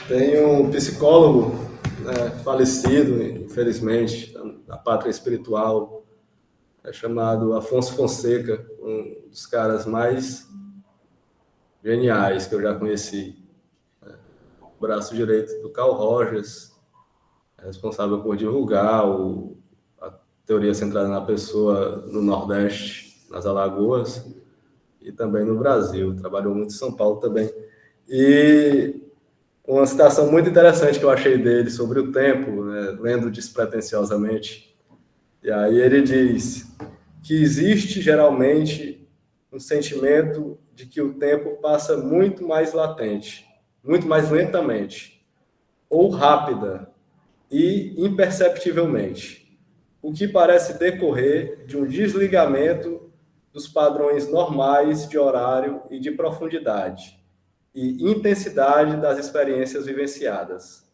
S3: Tem um psicólogo, né, falecido, infelizmente, da pátria espiritual, chamado Afonso Fonseca, um dos caras mais geniais que eu já conheci. O braço direito do Carl Rogers, responsável por divulgar a teoria centrada na pessoa no Nordeste, nas Alagoas, e também no Brasil. Trabalhou muito em São Paulo também. E uma citação muito interessante que eu achei dele sobre o tempo, né, lendo despretensiosamente. E aí ele diz que existe geralmente um sentimento de que o tempo passa muito mais latente, muito mais lentamente, ou rápida e imperceptivelmente, o que parece decorrer de um desligamento dos padrões normais de horário e de profundidade e intensidade das experiências vivenciadas,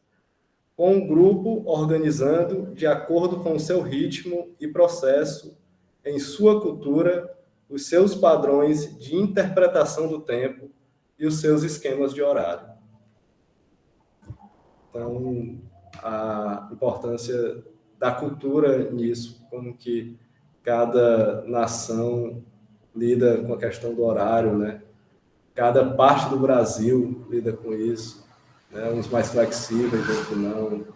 S3: com o grupo organizando de acordo com o seu ritmo e processo, em sua cultura, os seus padrões de interpretação do tempo e os seus esquemas de horário. Então, a importância da cultura nisso, como que cada nação lida com a questão do horário, né? Cada parte do Brasil lida com isso, né? Uns mais flexíveis, outros não.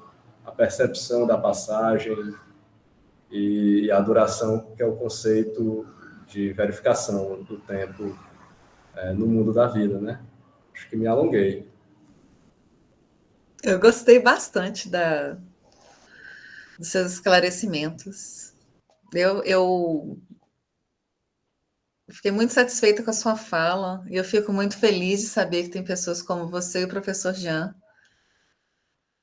S3: A percepção da passagem e a duração, que é o conceito de verificação do tempo no mundo da vida, né? Acho que me alonguei.
S2: Eu gostei bastante dos seus esclarecimentos. Eu fiquei muito satisfeita com a sua fala e eu fico muito feliz de saber que tem pessoas como você e o professor Jean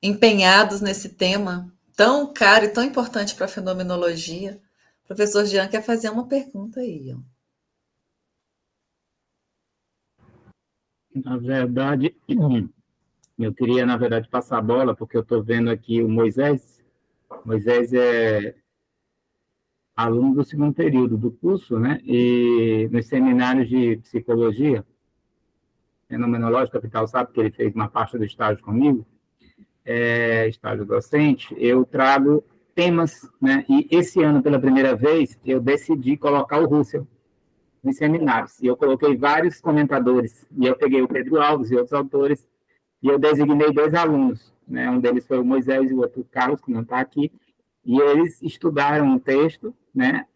S2: empenhados nesse tema tão caro e tão importante para a fenomenologia. O professor Jean quer fazer uma pergunta aí.
S1: Na verdade, eu queria, na verdade, passar a bola, porque eu estou vendo aqui o Moisés. Moisés é aluno do segundo período do curso, né? E nos seminários de psicologia fenomenológica, Vital sabe que ele fez uma parte do estágio comigo, estágio docente, eu trago temas, né? E esse ano, pela primeira vez, eu decidi colocar o Russell nos seminários. E eu coloquei vários comentadores. E eu peguei o Pedro Alves e outros autores, e eu designei 2 alunos, né? Um deles foi o Moisés e o outro o Carlos, que não está aqui. E eles estudaram o texto, né?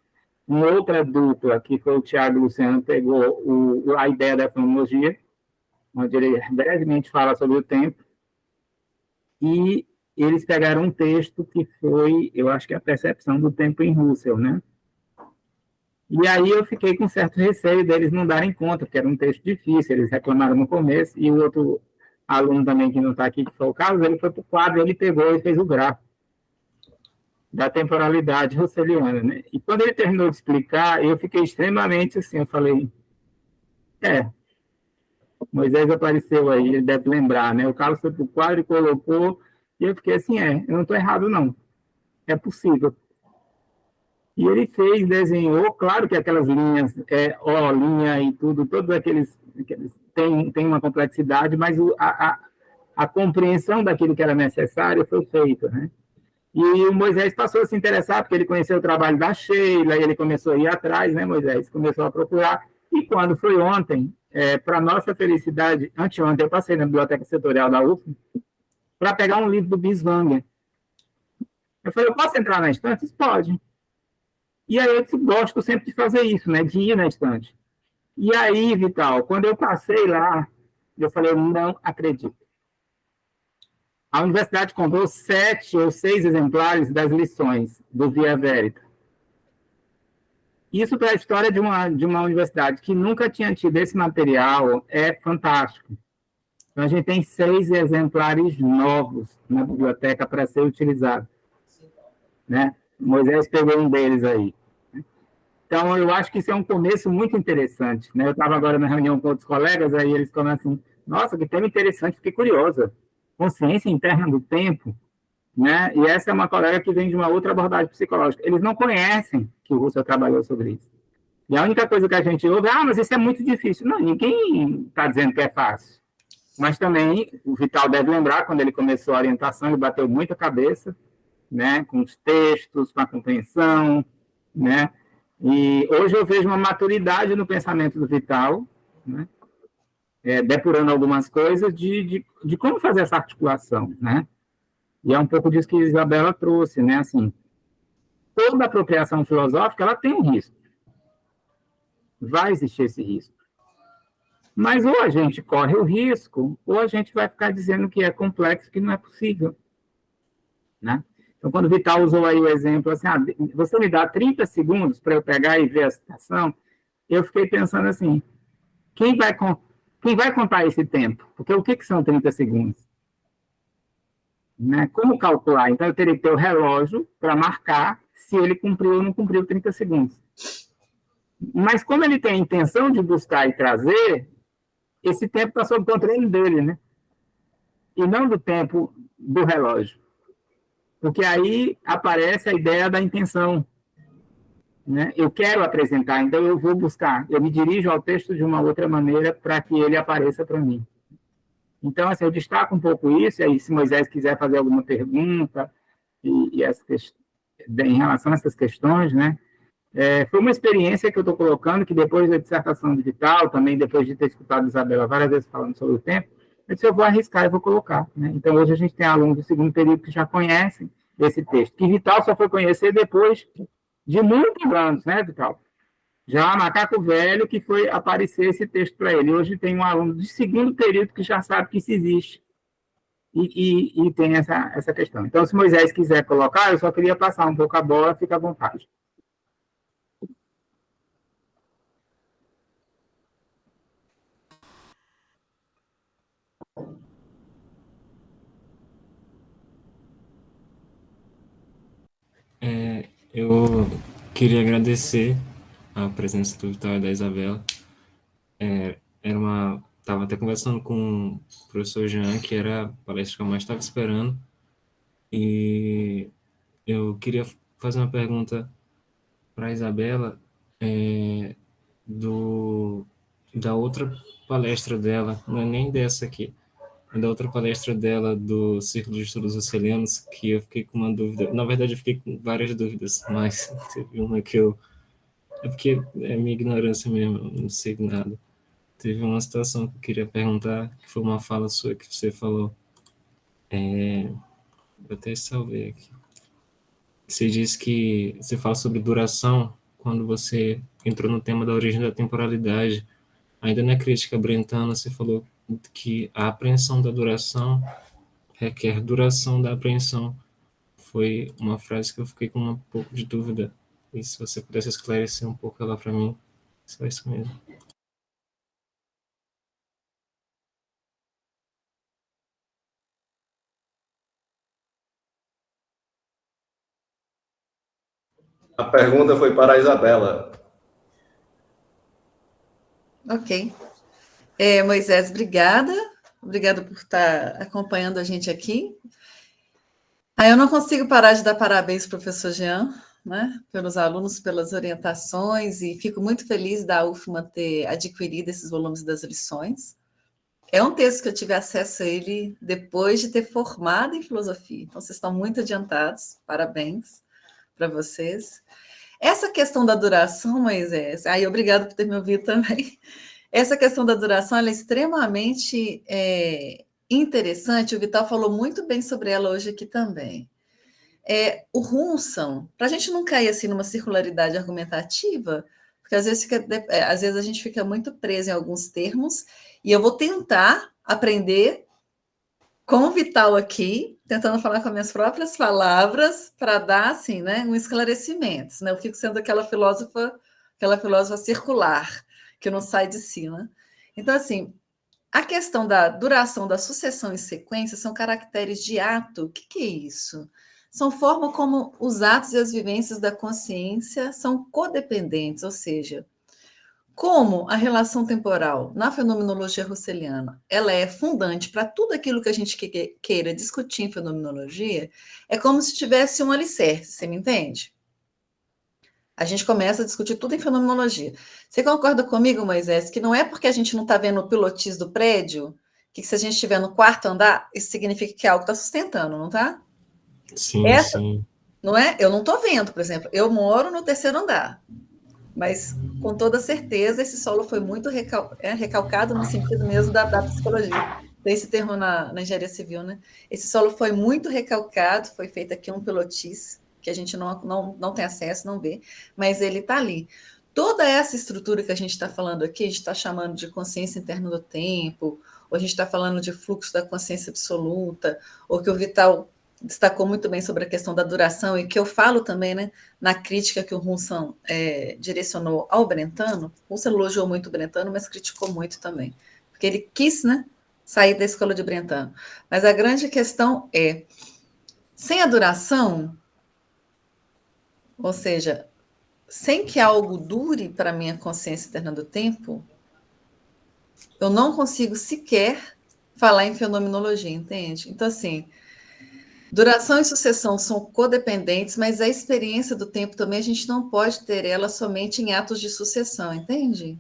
S1: Uma outra dupla, que foi o Tiago Luciano, pegou a ideia da fenomenologia, onde ele brevemente fala sobre o tempo, e eles pegaram um texto que foi, eu acho que a percepção do tempo em Russell, né? E aí eu fiquei com certo receio deles não darem conta, porque era um texto difícil, eles reclamaram no começo, e o outro aluno também que não está aqui, que foi o Carlos, ele foi para o quadro, ele pegou e fez o gráfico da temporalidade russeliana, né? E quando ele terminou de explicar, eu fiquei extremamente assim, eu falei, Moisés apareceu aí, ele deve lembrar, né? O Carlos foi para o quadro e colocou, e eu fiquei assim, eu não estou errado, não. É possível. E ele fez, desenhou, claro que aquelas linhas, linha e tudo, todos aqueles tem uma complexidade, mas a compreensão daquilo que era necessário foi feita, né? E o Moisés passou a se interessar, porque ele conheceu o trabalho da Sheila, e ele começou a ir atrás, né, Moisés? Começou a procurar, e quando foi ontem, para nossa felicidade, anteontem, eu passei na Biblioteca Setorial da UFM, para pegar um livro do Biswanger. Eu falei, eu posso entrar na estante? Pode. E aí eu gosto sempre de fazer isso, né? De ir na estante. E aí, Vital, quando eu passei lá, eu falei, eu não acredito. A universidade comprou 7 ou 6 exemplares das lições do Via Verita. Isso para a história de uma universidade que nunca tinha tido esse material é fantástico. Então, a gente tem 6 exemplares novos na biblioteca para ser utilizado, né? Moisés pegou um deles aí. Então, eu acho que isso é um começo muito interessante, né? Eu estava agora na reunião com outros colegas, aí eles começam assim, nossa, que tema interessante, fiquei curiosa. Consciência interna do tempo, né? E essa é uma colega que vem de uma outra abordagem psicológica. Eles não conhecem que o Russell trabalhou sobre isso. E a única coisa que a gente ouve, mas isso é muito difícil. Não, ninguém está dizendo que é fácil. Mas também, o Vital deve lembrar, quando ele começou a orientação, ele bateu muita cabeça, né? Com os textos, com a compreensão, né? E hoje eu vejo uma maturidade no pensamento do Vital, né? Depurando algumas coisas de como fazer essa articulação, né? E é um pouco disso que a Isabela trouxe, né? Assim, toda apropriação filosófica, ela tem um risco. Vai existir esse risco. Mas ou a gente corre o risco, ou a gente vai ficar dizendo que é complexo, que não é possível, né? Então, quando o Vital usou aí o exemplo, assim, você me dá 30 segundos para eu pegar e ver a citação, eu fiquei pensando assim, quem vai contar esse tempo? Porque o que são 30 segundos? Né? Como calcular? Então, eu teria que ter o relógio para marcar se ele cumpriu ou não cumpriu 30 segundos. Mas como ele tem a intenção de buscar e trazer, esse tempo está sob controle dele, né? E não do tempo do relógio. Porque aí aparece a ideia da intenção, né? Eu quero apresentar, então eu vou buscar. Eu me dirijo ao texto de uma outra maneira para que ele apareça para mim. Então, assim, eu destaco um pouco isso, e aí se Moisés quiser fazer alguma pergunta em relação a essas questões, né? Foi uma experiência que eu estou colocando, que depois da dissertação de Vital, também depois de ter escutado a Isabela várias vezes falando sobre o tempo, eu disse, eu vou arriscar e vou colocar. Né? Então, hoje a gente tem alunos do segundo período que já conhecem esse texto, que Vital só foi conhecer depois de muitos anos, né, Vital? Já Macaco Velho, que foi aparecer esse texto para ele. Hoje tem um aluno de segundo período que já sabe que isso existe. E tem essa questão. Então, se Moisés quiser colocar, eu só queria passar um pouco a bola, fica à vontade.
S4: Eu queria agradecer a presença do Vital e da Isabela. Estava até conversando com o professor Jean, que era a palestra que eu mais estava esperando, e eu queria fazer uma pergunta para a Isabela da outra palestra dela, não é nem dessa aqui, da outra palestra dela do Círculo de Estudos Ocelianos, que eu fiquei com uma dúvida. Na verdade, eu fiquei com várias dúvidas, mas teve uma que eu... É porque é minha ignorância mesmo, eu não sei nada. Teve uma situação que eu queria perguntar, que foi uma fala sua que você falou. Eu até salvei aqui. Você disse que você fala sobre duração quando você entrou no tema da origem da temporalidade. Ainda na crítica brentana, você falou que a apreensão da duração requer duração da apreensão. Foi uma frase que eu fiquei com um pouco de dúvida. E se você pudesse esclarecer um pouco ela para mim, só isso mesmo.
S3: A pergunta foi para a Isabela.
S2: Ok. Moisés, obrigada. Obrigada por estar acompanhando a gente aqui. Eu não consigo parar de dar parabéns para o professor Jean, né, pelos alunos, pelas orientações, e fico muito feliz da UFMA ter adquirido esses volumes das lições. É um texto que eu tive acesso a ele depois de ter formado em filosofia, então vocês estão muito adiantados, parabéns para vocês. Essa questão da duração, Moisés, obrigado por ter me ouvido também. Essa questão da duração ela é extremamente interessante, o Vital falou muito bem sobre ela hoje aqui também. O Hunson, para a gente não cair assim numa circularidade argumentativa, porque às vezes a gente fica muito preso em alguns termos, e eu vou tentar aprender com o Vital aqui, tentando falar com as minhas próprias palavras, para dar assim, né, um esclarecimento. Senão eu fico sendo aquela filósofa circular, que não sai de si, né? Então, assim, a questão da duração da sucessão e sequência são caracteres de ato. O que é isso? São forma como os atos e as vivências da consciência são codependentes, ou seja, como a relação temporal na fenomenologia russeliana ela é fundante para tudo aquilo que a gente queira discutir em fenomenologia, é como se tivesse um alicerce, você me entende? A gente começa a discutir tudo em fenomenologia. Você concorda comigo, Moisés, que não é porque a gente não está vendo o pilotis do prédio, que se a gente estiver no quarto andar, isso significa que algo está sustentando, não está?
S4: Sim, sim.
S2: Não é? Eu não estou vendo, por exemplo. Eu moro no terceiro andar, mas com toda certeza esse solo foi muito recalcado no sentido mesmo da psicologia. Tem esse termo na engenharia civil, né? Esse solo foi muito recalcado, foi feito aqui um pilotis, que a gente não tem acesso, não vê, mas ele está ali. toda essa estrutura que a gente está falando aqui, a gente está chamando de consciência interna do tempo, ou a gente está falando de fluxo da consciência absoluta, ou que o Vital destacou muito bem sobre a questão da duração, e que eu falo também, né, na crítica que o Husserl direcionou ao Brentano. Husserl elogiou muito o Brentano, mas criticou muito também, porque ele quis, né, sair da escola de Brentano. Mas a grande questão é, sem a duração, ou seja, sem que algo dure para a minha consciência interna do tempo, eu não consigo sequer falar em fenomenologia, entende? Então, assim, duração e sucessão são codependentes, mas a experiência do tempo também a gente não pode ter ela somente em atos de sucessão, entende?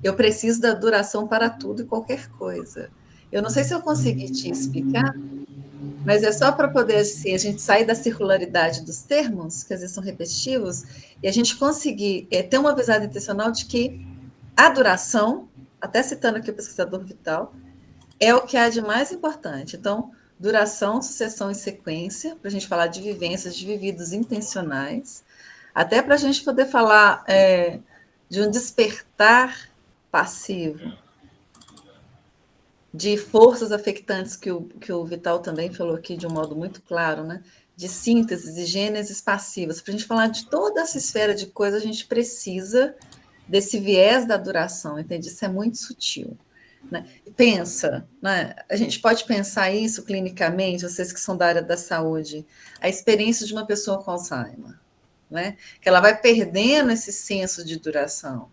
S2: Eu preciso da duração para tudo e qualquer coisa. Eu não sei se eu consegui te explicar, mas é só para poder assim, a gente sair da circularidade dos termos, que às vezes são repetitivos, e a gente conseguir ter uma visão intencional de que a duração, até citando aqui o pesquisador Vital, é o que há de mais importante. Então, duração, sucessão e sequência, para a gente falar de vivências, de vividos intencionais, até para a gente poder falar de um despertar passivo, de forças afetantes, que o Vital também falou aqui de um modo muito claro, né? De sínteses e gêneses passivas. Para a gente falar de toda essa esfera de coisas, a gente precisa desse viés da duração, entende? Isso é muito sutil. Né? Pensa, né? A gente pode pensar isso clinicamente, vocês que são da área da saúde, a experiência de uma pessoa com Alzheimer, né? Que ela vai perdendo esse senso de duração.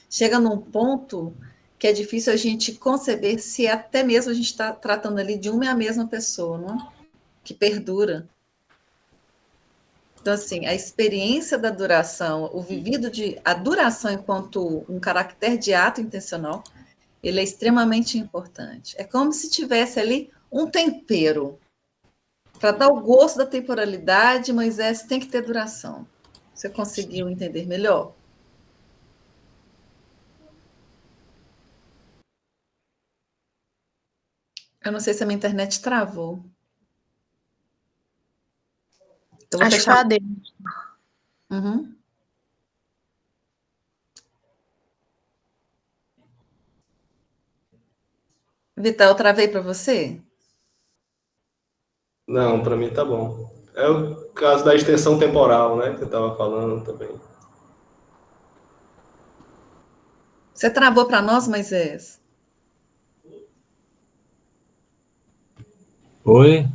S2: Chega num ponto que é difícil a gente conceber se até mesmo a gente está tratando ali de uma e a mesma pessoa, não é? Que perdura. Então, assim, a experiência da duração, o vivido a duração enquanto um caractere de ato intencional, ele é extremamente importante. É como se tivesse ali um tempero. Para dar o gosto da temporalidade, Moisés tem que ter duração. Você conseguiu entender melhor? Eu não sei se a minha internet travou. Eu vou
S5: Acho que
S2: fechar.
S5: foi a dele.
S2: Uhum. Vital, eu travei para você?
S3: Não, para mim tá bom. É o caso da extensão temporal, né, que você estava falando também.
S2: Você travou para nós, Moisés?
S4: Oi?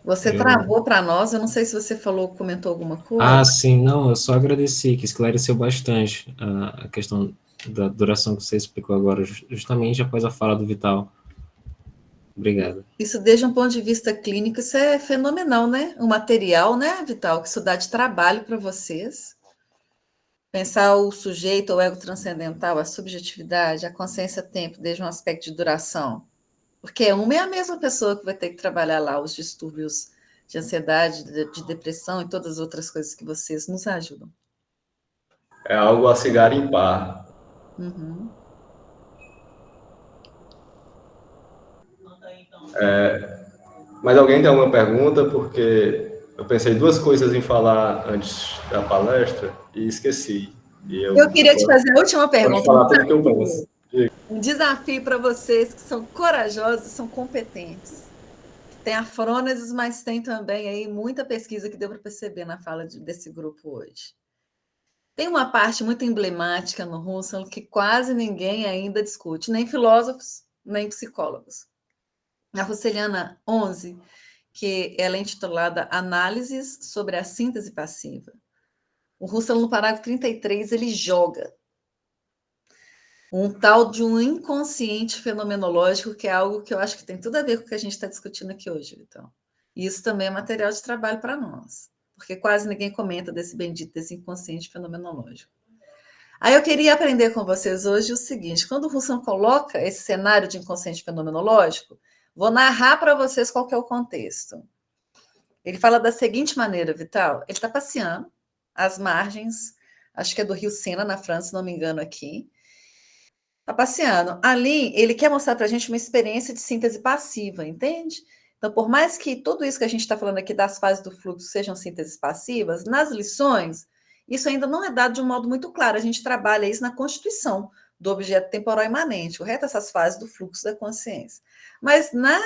S2: Você travou para nós? Eu não sei se você falou, comentou alguma coisa.
S4: Ah, sim, não, eu só agradeci, que esclareceu bastante a questão da duração que você explicou agora, justamente após a fala do Vital. Obrigado.
S2: Isso, desde um ponto de vista clínico, isso é fenomenal, né? O material, né, Vital, que isso dá de trabalho para vocês. Pensar o sujeito, o ego transcendental, a subjetividade, a consciência-tempo, desde um aspecto de duração. Porque uma é a mesma pessoa que vai ter que trabalhar lá os distúrbios de ansiedade, de depressão e todas as outras coisas que vocês nos ajudam.
S3: É algo a se garimpar.
S2: Uhum.
S3: Mas alguém tem alguma pergunta? Porque eu pensei duas coisas em falar antes da palestra e esqueci. E
S2: Eu queria te fazer a última
S3: pode
S2: pergunta.
S3: falar tudo que eu penso.
S2: Um desafio para vocês que são corajosos e são competentes. Tem a Frônesis, mas tem também aí muita pesquisa que deu para perceber na fala desse grupo hoje. Tem uma parte muito emblemática no Husserl que quase ninguém ainda discute, nem filósofos, nem psicólogos. A Husserliana 11, que ela é intitulada Análises sobre a síntese passiva. O Husserl, no parágrafo 33, ele joga um tal de um inconsciente fenomenológico, que é algo que eu acho que tem tudo a ver com o que a gente está discutindo aqui hoje, Vitão. E isso também é material de trabalho para nós, porque quase ninguém comenta desse bendito, desse inconsciente fenomenológico. Aí eu queria aprender com vocês hoje o seguinte: quando o Husserl coloca esse cenário de inconsciente fenomenológico, vou narrar para vocês qual que é o contexto. Ele fala da seguinte maneira, Vital, ele está passeando às margens, acho que é do Rio Sena, na França, se não me engano aqui, está passeando. Ali, ele quer mostrar para a gente uma experiência de síntese passiva, entende? Então, por mais que tudo isso que a gente está falando aqui das fases do fluxo sejam sínteses passivas, nas lições, Isso ainda não é dado de um modo muito claro, a gente trabalha isso na constituição do objeto temporal imanente, correto? Essas fases do fluxo da consciência. Mas na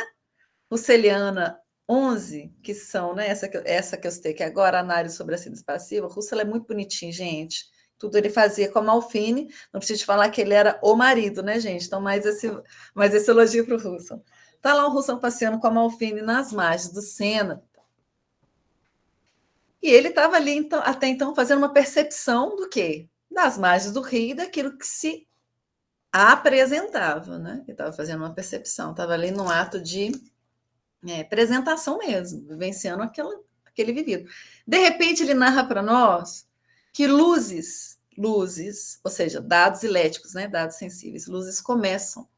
S2: Russeliana 11, que são, né, essa que eu citei aqui agora, análise sobre a síntese passiva, o Russell é muito bonitinho, gente. Tudo ele fazia com a Malfini, não preciso te falar que ele era o marido, né, gente? Então, mais esse elogio para o Russell. Está lá o Russell passeando com a Malfini nas margens do Sena. E ele estava ali, então, até então, fazendo uma percepção do quê? Das margens do rio e daquilo que se apresentava, né? Ele estava fazendo uma percepção, estava ali num ato de apresentação mesmo, vivenciando aquele vivido. De repente, ele narra para nós que luzes, ou seja, dados elétricos, né, dados sensíveis, luzes começam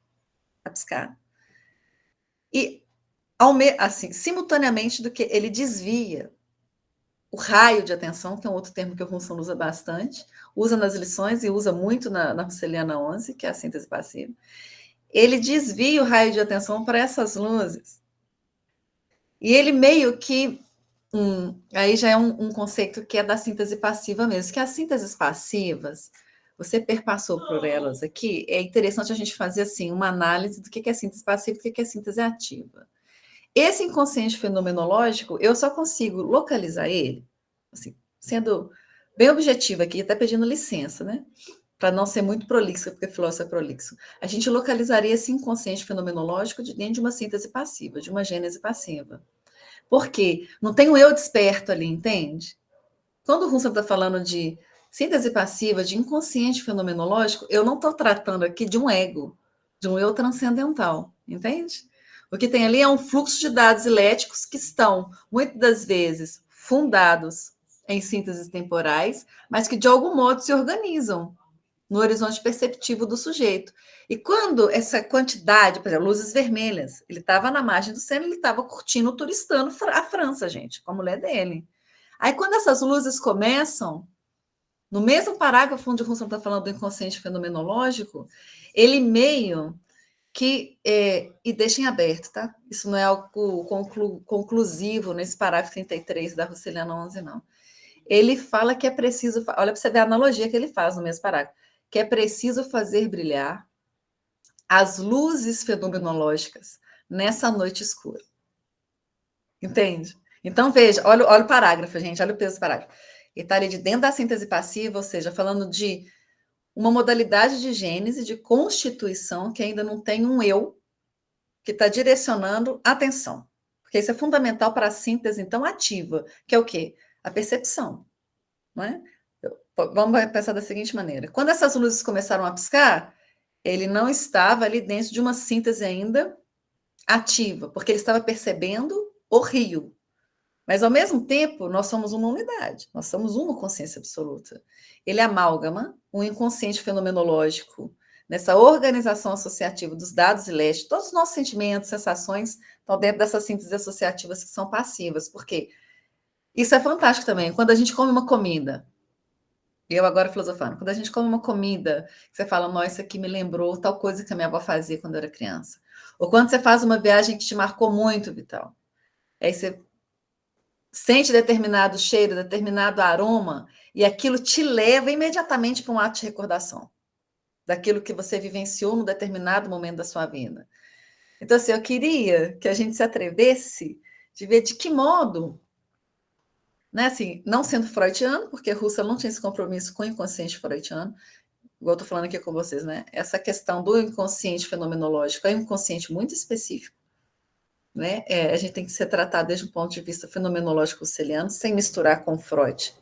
S2: a piscar. E, assim, simultaneamente do que ele desvia o raio de atenção, que é um outro termo que o Russell usa bastante, usa nas lições e usa muito na Russeliana 11, que é a síntese passiva. Ele desvia o raio de atenção para essas luzes. E ele meio que aí já é um conceito que é da síntese passiva mesmo, que as sínteses passivas, você perpassou por elas aqui, é interessante a gente fazer assim uma análise do que é síntese passiva e do que é síntese ativa. Esse inconsciente fenomenológico, eu só consigo localizar ele, assim, sendo bem objetivo aqui, até pedindo licença, né? Para não ser muito prolixo, porque filósofo é prolixo. A gente localizaria esse inconsciente fenomenológico dentro de uma síntese passiva, de uma gênese passiva. Por quê? Não tem um eu desperto ali, entende? Quando o Russell está falando de síntese passiva, de inconsciente fenomenológico, eu não estou tratando aqui de um ego, de um eu transcendental, entende? O que tem ali é um fluxo de dados elétricos que estão, muitas das vezes, fundados em sínteses temporais, mas que de algum modo se organizam no horizonte perceptivo do sujeito. E quando essa quantidade, por exemplo, luzes vermelhas, ele estava na margem do Sena, ele estava curtindo, turistando a França, gente, com a mulher dele. Aí, quando essas luzes começam, no mesmo parágrafo onde o Russell está falando do inconsciente fenomenológico, ele meio que, e deixa em aberto, tá? Isso não é algo conclusivo nesse parágrafo 33 da Russeliana 11, não. Ele fala que é preciso, olha para você ver a analogia que ele faz no mesmo parágrafo, que é preciso fazer brilhar as luzes fenomenológicas nessa noite escura. Entende? Então, veja, olha o parágrafo, gente, olha o peso do parágrafo. Ele está ali de dentro da síntese passiva, ou seja, falando de uma modalidade de gênese, de constituição, que ainda não tem um eu que está direcionando a atenção. Porque isso é fundamental para a síntese, então, ativa, que é o quê? A percepção. Não é? Vamos pensar da seguinte maneira. Quando essas luzes começaram a piscar, ele não estava ali dentro de uma síntese ainda ativa, porque ele estava percebendo o rio. Mas, ao mesmo tempo, nós somos uma unidade, nós somos uma consciência absoluta. Ele amálgama um inconsciente fenomenológico nessa organização associativa dos dados elétricos, todos os nossos sentimentos, sensações estão dentro dessas sínteses associativas que são passivas. Por quê? Isso é fantástico também. Quando a gente come uma comida, eu agora filosofando, quando a gente come uma comida, você fala, nossa, isso aqui me lembrou tal coisa que a minha avó fazia quando eu era criança. Ou quando você faz uma viagem que te marcou muito, Vital. Aí você sente determinado cheiro, determinado aroma, e aquilo te leva imediatamente para um ato de recordação daquilo que você vivenciou num determinado momento da sua vida. Então, assim, eu queria que a gente se atrevesse de ver de que modo, né, assim, não sendo freudiano, porque Russell não tinha esse compromisso com o inconsciente freudiano, igual eu estou falando aqui com vocês, né? Essa questão do inconsciente fenomenológico é um inconsciente muito específico, né? A gente tem que ser tratado desde o ponto de vista fenomenológico russeliano, sem misturar com Freud.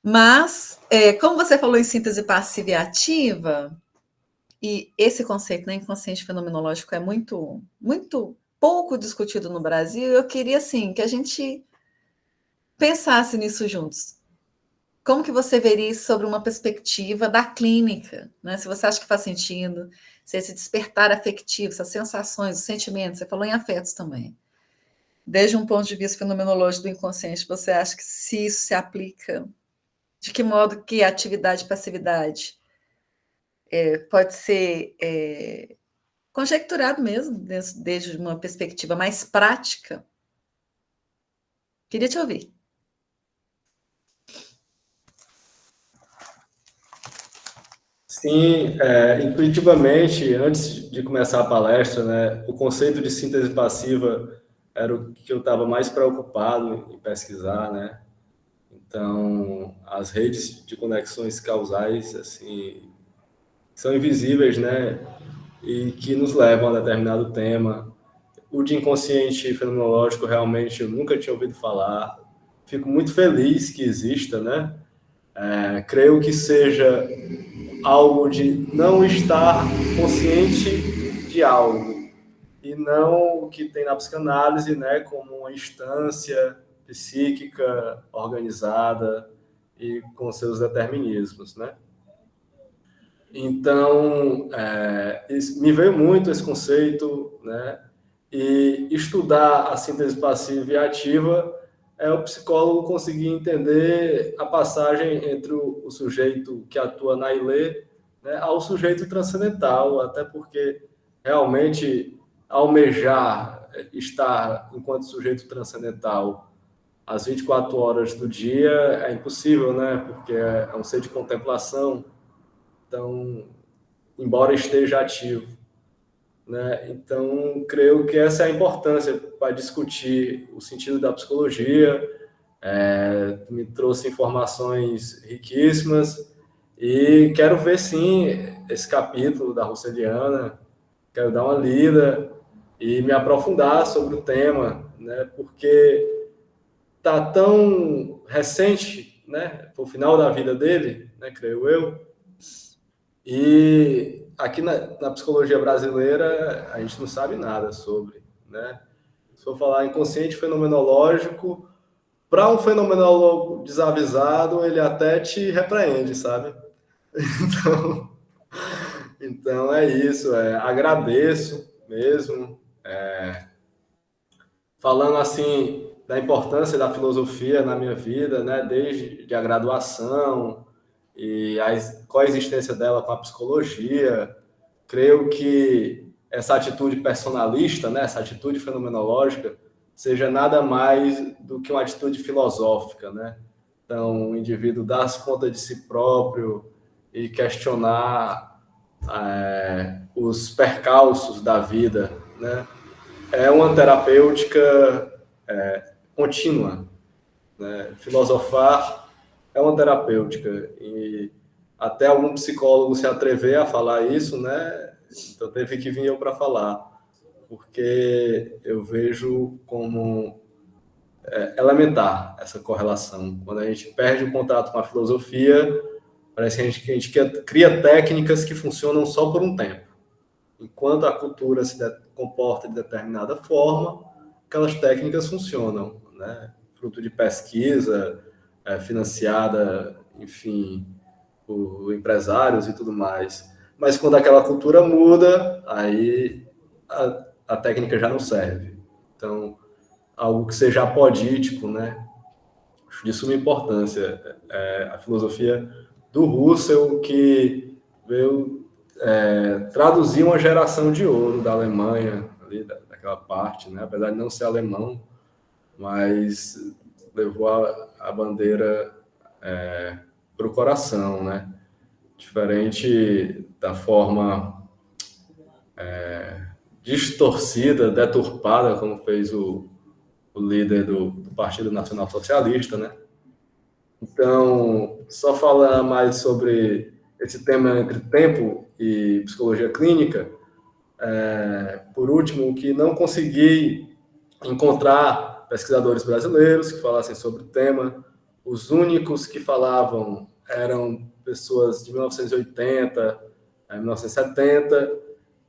S2: Mas, como você falou em síntese passiva e ativa, e esse conceito, né, inconsciente fenomenológico, é muito, muito pouco discutido no Brasil, eu queria, assim, que a gente pensasse nisso juntos. Como que você veria isso sobre uma perspectiva da clínica, né? Se você acha que faz sentido, se esse despertar afetivo, essas sensações, os sentimentos, você falou em afetos também. Desde um ponto de vista fenomenológico do inconsciente, você acha que se isso se aplica, de que modo que a atividade e passividade pode ser conjecturado mesmo, desde uma perspectiva mais prática? Queria te ouvir.
S3: Sim, intuitivamente, antes de começar a palestra, né, o conceito de síntese passiva era o que eu estava mais preocupado em pesquisar, né? Então, as redes de conexões causais, assim, são invisíveis, né? E que nos levam a determinado tema. O de inconsciente fenomenológico, realmente, eu nunca tinha ouvido falar. Fico muito feliz que exista, né? Creio que seja algo de não estar consciente de algo, e não o que tem na psicanálise, né, como uma instância psíquica organizada e com seus determinismos, né? Então, me veio muito esse conceito, né? E estudar a síntese passiva e ativa é o psicólogo conseguir entender a passagem entre o sujeito que atua na ilê, né, ao sujeito transcendental, até porque realmente almejar estar enquanto sujeito transcendental às 24 horas do dia é impossível, né? Porque é um ser de contemplação, então, embora esteja ativo, né? Então, creio que essa é a importância para discutir o sentido da psicologia. Me trouxe informações riquíssimas e quero ver, sim, esse capítulo da Russelliana, quero dar uma lida e me aprofundar sobre o tema, né? Porque está tão recente, né? Foi o final da vida dele, né? Creio eu. E aqui na psicologia brasileira, a gente não sabe nada sobre, né? Se for falar inconsciente fenomenológico, para um fenomenólogo desavisado, ele até te repreende, sabe? Então, então é isso, agradeço mesmo. Falando assim da importância da filosofia na minha vida, né? Desde a graduação e a coexistência dela com a psicologia. Creio que essa atitude personalista, né, essa atitude fenomenológica, seja nada mais do que uma atitude filosófica, né? Então, o indivíduo dar conta de si próprio e questionar os percalços da vida, né? É uma terapêutica contínua, né? Filosofar é uma terapêutica e até algum psicólogo se atrever a falar isso, né? Então teve que vir eu para falar, porque eu vejo como elementar essa correlação. Quando a gente perde o contato com a filosofia, parece que a gente cria técnicas que funcionam só por um tempo. Enquanto a cultura se comporta de determinada forma, aquelas técnicas funcionam, né? Fruto de pesquisa, financiada, enfim, por empresários e tudo mais. Mas quando aquela cultura muda, aí a técnica já não serve. Então, algo que seja apodítico, né? Acho de suma importância. A filosofia do Husserl, que veio traduzir uma geração de ouro da Alemanha, ali, daquela parte, né? Apesar de não ser alemão, mas levou a bandeira para o coração, né? Diferente da forma distorcida, deturpada, como fez o líder do Partido Nacional Socialista, né? Então, só falar mais sobre esse tema entre tempo e psicologia clínica, por último, que não consegui encontrar pesquisadores brasileiros que falassem sobre o tema. Os únicos que falavam eram pessoas de 1980 a 1970,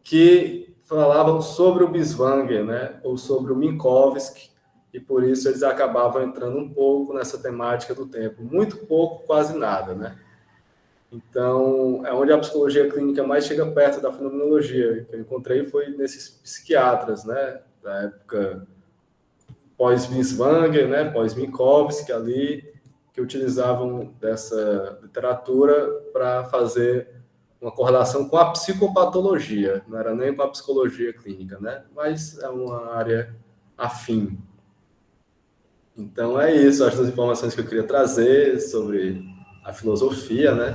S3: que falavam sobre o Binswanger, né, ou sobre o Minkowski, e por isso eles acabavam entrando um pouco nessa temática do tempo. Muito pouco, quase nada, né? Então, é onde a psicologia clínica mais chega perto da fenomenologia. Que eu encontrei foi nesses psiquiatras, né, da época pós-Binswanger, né, pós-Minkowski ali, que utilizavam dessa literatura para fazer uma correlação com a psicopatologia, não era nem com a psicologia clínica, né? Mas é uma área afim. Então é isso, as duas informações que eu queria trazer sobre a filosofia, né?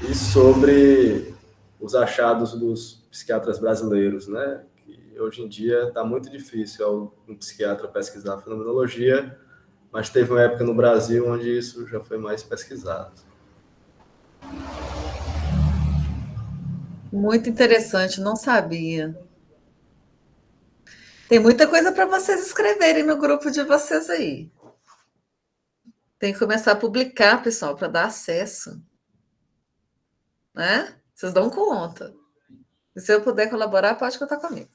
S3: e sobre os achados dos psiquiatras brasileiros, né? Que hoje em dia está muito difícil um psiquiatra pesquisar a fenomenologia, mas teve uma época no Brasil onde isso já foi mais pesquisado.
S2: Muito interessante, não sabia. Tem muita coisa para vocês escreverem no grupo de vocês aí. Tem que começar a publicar, pessoal, para dar acesso. Né? Vocês dão conta. E se eu puder colaborar, pode contar comigo.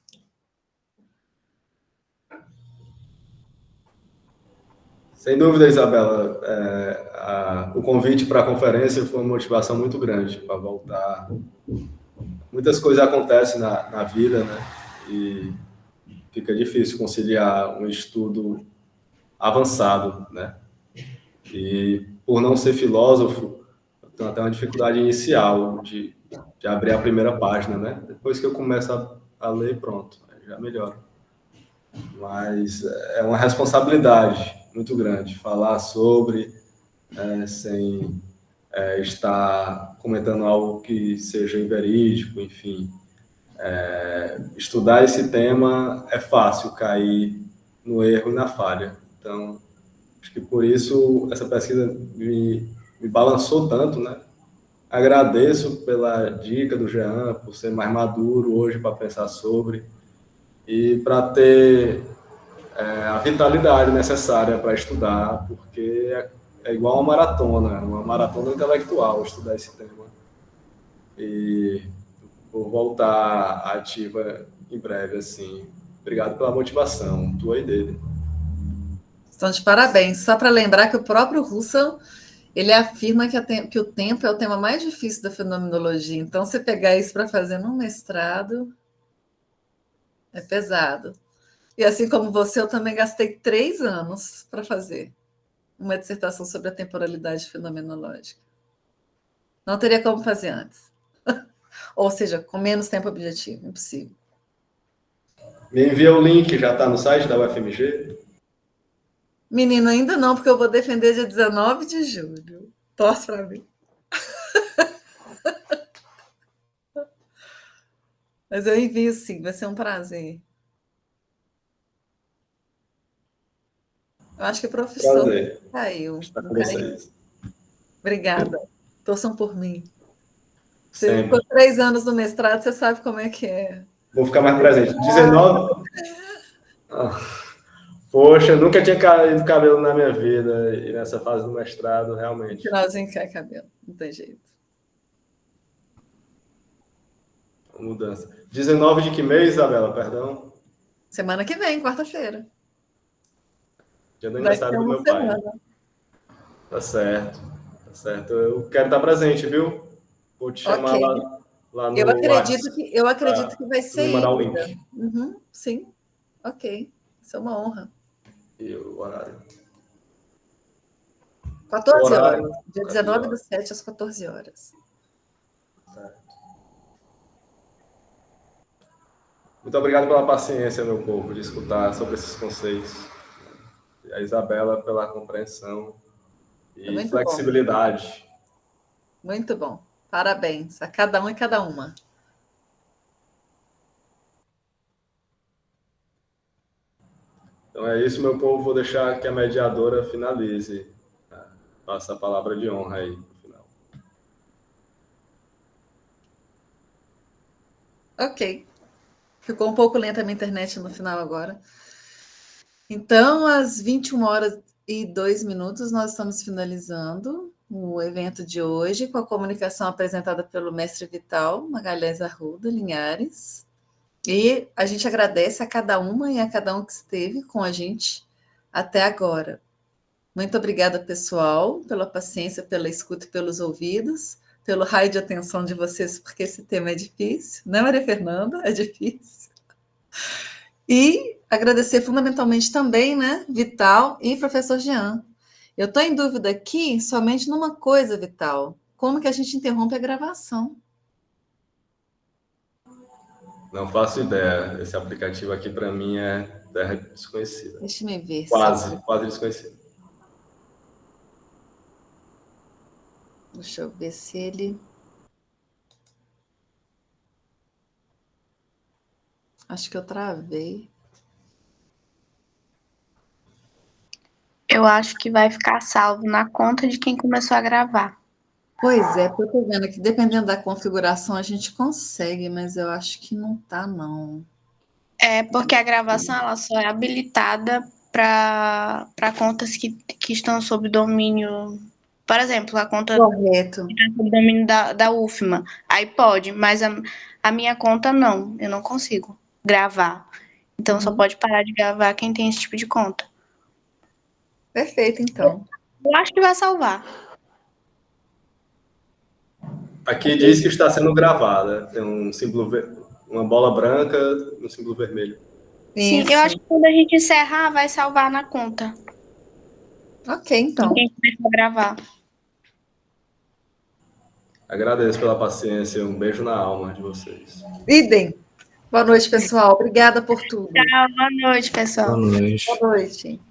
S3: Sem dúvida, Isabela, o convite para a conferência foi uma motivação muito grande para voltar. Muitas coisas acontecem na vida, né? E fica difícil conciliar um estudo avançado, né? E por não ser filósofo, eu tenho até uma dificuldade inicial de abrir a primeira página, né? Depois que eu começo a ler, pronto, já melhora. Mas é uma responsabilidade muito grande falar sobre, sem estar comentando algo que seja inverídico, enfim. Estudar esse tema é fácil cair no erro e na falha. Então, acho que por isso essa pesquisa me balançou tanto, né? Agradeço pela dica do Jean, por ser mais maduro hoje para pensar sobre e para ter a vitalidade necessária para estudar, porque é igual uma maratona intelectual estudar esse tema. E vou voltar ativa em breve, assim. Obrigado pela motivação, tua e dele.
S2: Estão de parabéns. Só para lembrar que o próprio Russell, ele afirma que o tempo é o tema mais difícil da fenomenologia. Então, você pegar isso para fazer num mestrado é pesado. E assim como você, eu também gastei 3 anos para fazer uma dissertação sobre a temporalidade fenomenológica. Não teria como fazer antes. Ou seja, com menos tempo objetivo, impossível.
S3: Me envia o link, já está no site da UFMG?
S2: Menino, ainda não, porque eu vou defender dia 19 de julho. Torce para mim. Mas eu envio sim, vai ser um prazer. Eu acho que a profissão
S3: Prazer
S2: caiu.
S3: estar
S2: Não
S3: com
S2: caiu.
S3: vocês.
S2: Obrigada. Torçam por mim. Você
S3: Sempre.
S2: ficou 3 anos no mestrado, você sabe como é que é.
S3: Vou ficar mais presente. 19? Ah, poxa, nunca tinha caído cabelo na minha vida e nessa fase do mestrado, realmente.
S2: Finalzinho cai cabelo, não tem jeito.
S3: Mudança. 19 de que mês, Isabela? Perdão?
S2: Semana que vem, quarta-feira.
S3: Dia do
S2: Vai ser
S3: aniversário do
S2: uma
S3: meu pai.
S2: semana.
S3: Tá certo. Tá certo. Eu quero estar presente, viu? Vou te chamar
S2: Ok.
S3: lá no
S2: Eu
S3: WhatsApp.
S2: acredito que vai ser
S3: Me mandar o
S2: híbrida.
S3: link
S2: Uhum, sim. Ok. Isso é uma honra.
S3: e o horário.
S2: 14
S3: Horário,
S2: horas. Dia
S3: 14
S2: 19 do
S3: horas.
S2: 7 às 14 horas.
S3: Certo. Muito obrigado pela paciência, meu povo, de escutar sobre esses conceitos. E a Isabela pela compreensão e
S2: Muito bom.
S3: flexibilidade.
S2: Muito bom. Parabéns a cada um e cada uma.
S3: Então é isso, meu povo. Vou deixar que a mediadora finalize. Passa a palavra de honra aí no final.
S2: Ok. Ficou um pouco lenta a minha internet no final agora. Então, às 21 horas e 2 minutos, nós estamos finalizando o evento de hoje com a comunicação apresentada pelo mestre Vital Magalhães Arruda Linhares. E a gente agradece a cada uma e a cada um que esteve com a gente até agora. Muito obrigada, pessoal, pela paciência, pela escuta e pelos ouvidos, pelo raio de atenção de vocês, porque esse tema é difícil, né, Maria Fernanda? É difícil. E agradecer fundamentalmente também, né, Vital e professor Jean. Eu estou em dúvida aqui somente numa coisa, Vital. Como que a gente interrompe a gravação?
S3: Não faço ideia. Esse aplicativo aqui, para mim, é terra desconhecida.
S2: Deixa eu ver.
S3: Quase desconhecido.
S2: Deixa eu ver se ele... Acho que eu travei.
S5: Eu acho que vai ficar salvo na conta de quem começou a gravar.
S2: Pois é, porque eu tô vendo aqui, dependendo da configuração, a gente consegue, mas eu acho que não tá, não.
S5: É porque a gravação ela só é habilitada para contas que estão sob domínio. Por exemplo, a conta
S2: Correto.
S5: que está sob domínio da UFMA. Aí pode, mas a minha conta não. Eu não consigo gravar. Então só pode parar de gravar quem tem esse tipo de conta.
S2: Perfeito, então.
S5: Eu acho que vai salvar.
S3: Aqui diz que está sendo gravada. Tem um símbolo, uma bola branca e um símbolo vermelho.
S5: Sim,
S2: Isso.
S5: eu acho que quando a gente encerrar, vai salvar na conta.
S2: Ok, então.
S5: Quem começou a gravar.
S3: Agradeço pela paciência. Um beijo na alma de vocês.
S2: Idem. Boa noite, pessoal. Obrigada por tudo.
S5: Tchau, boa noite, pessoal.
S4: Boa noite.
S2: Boa noite.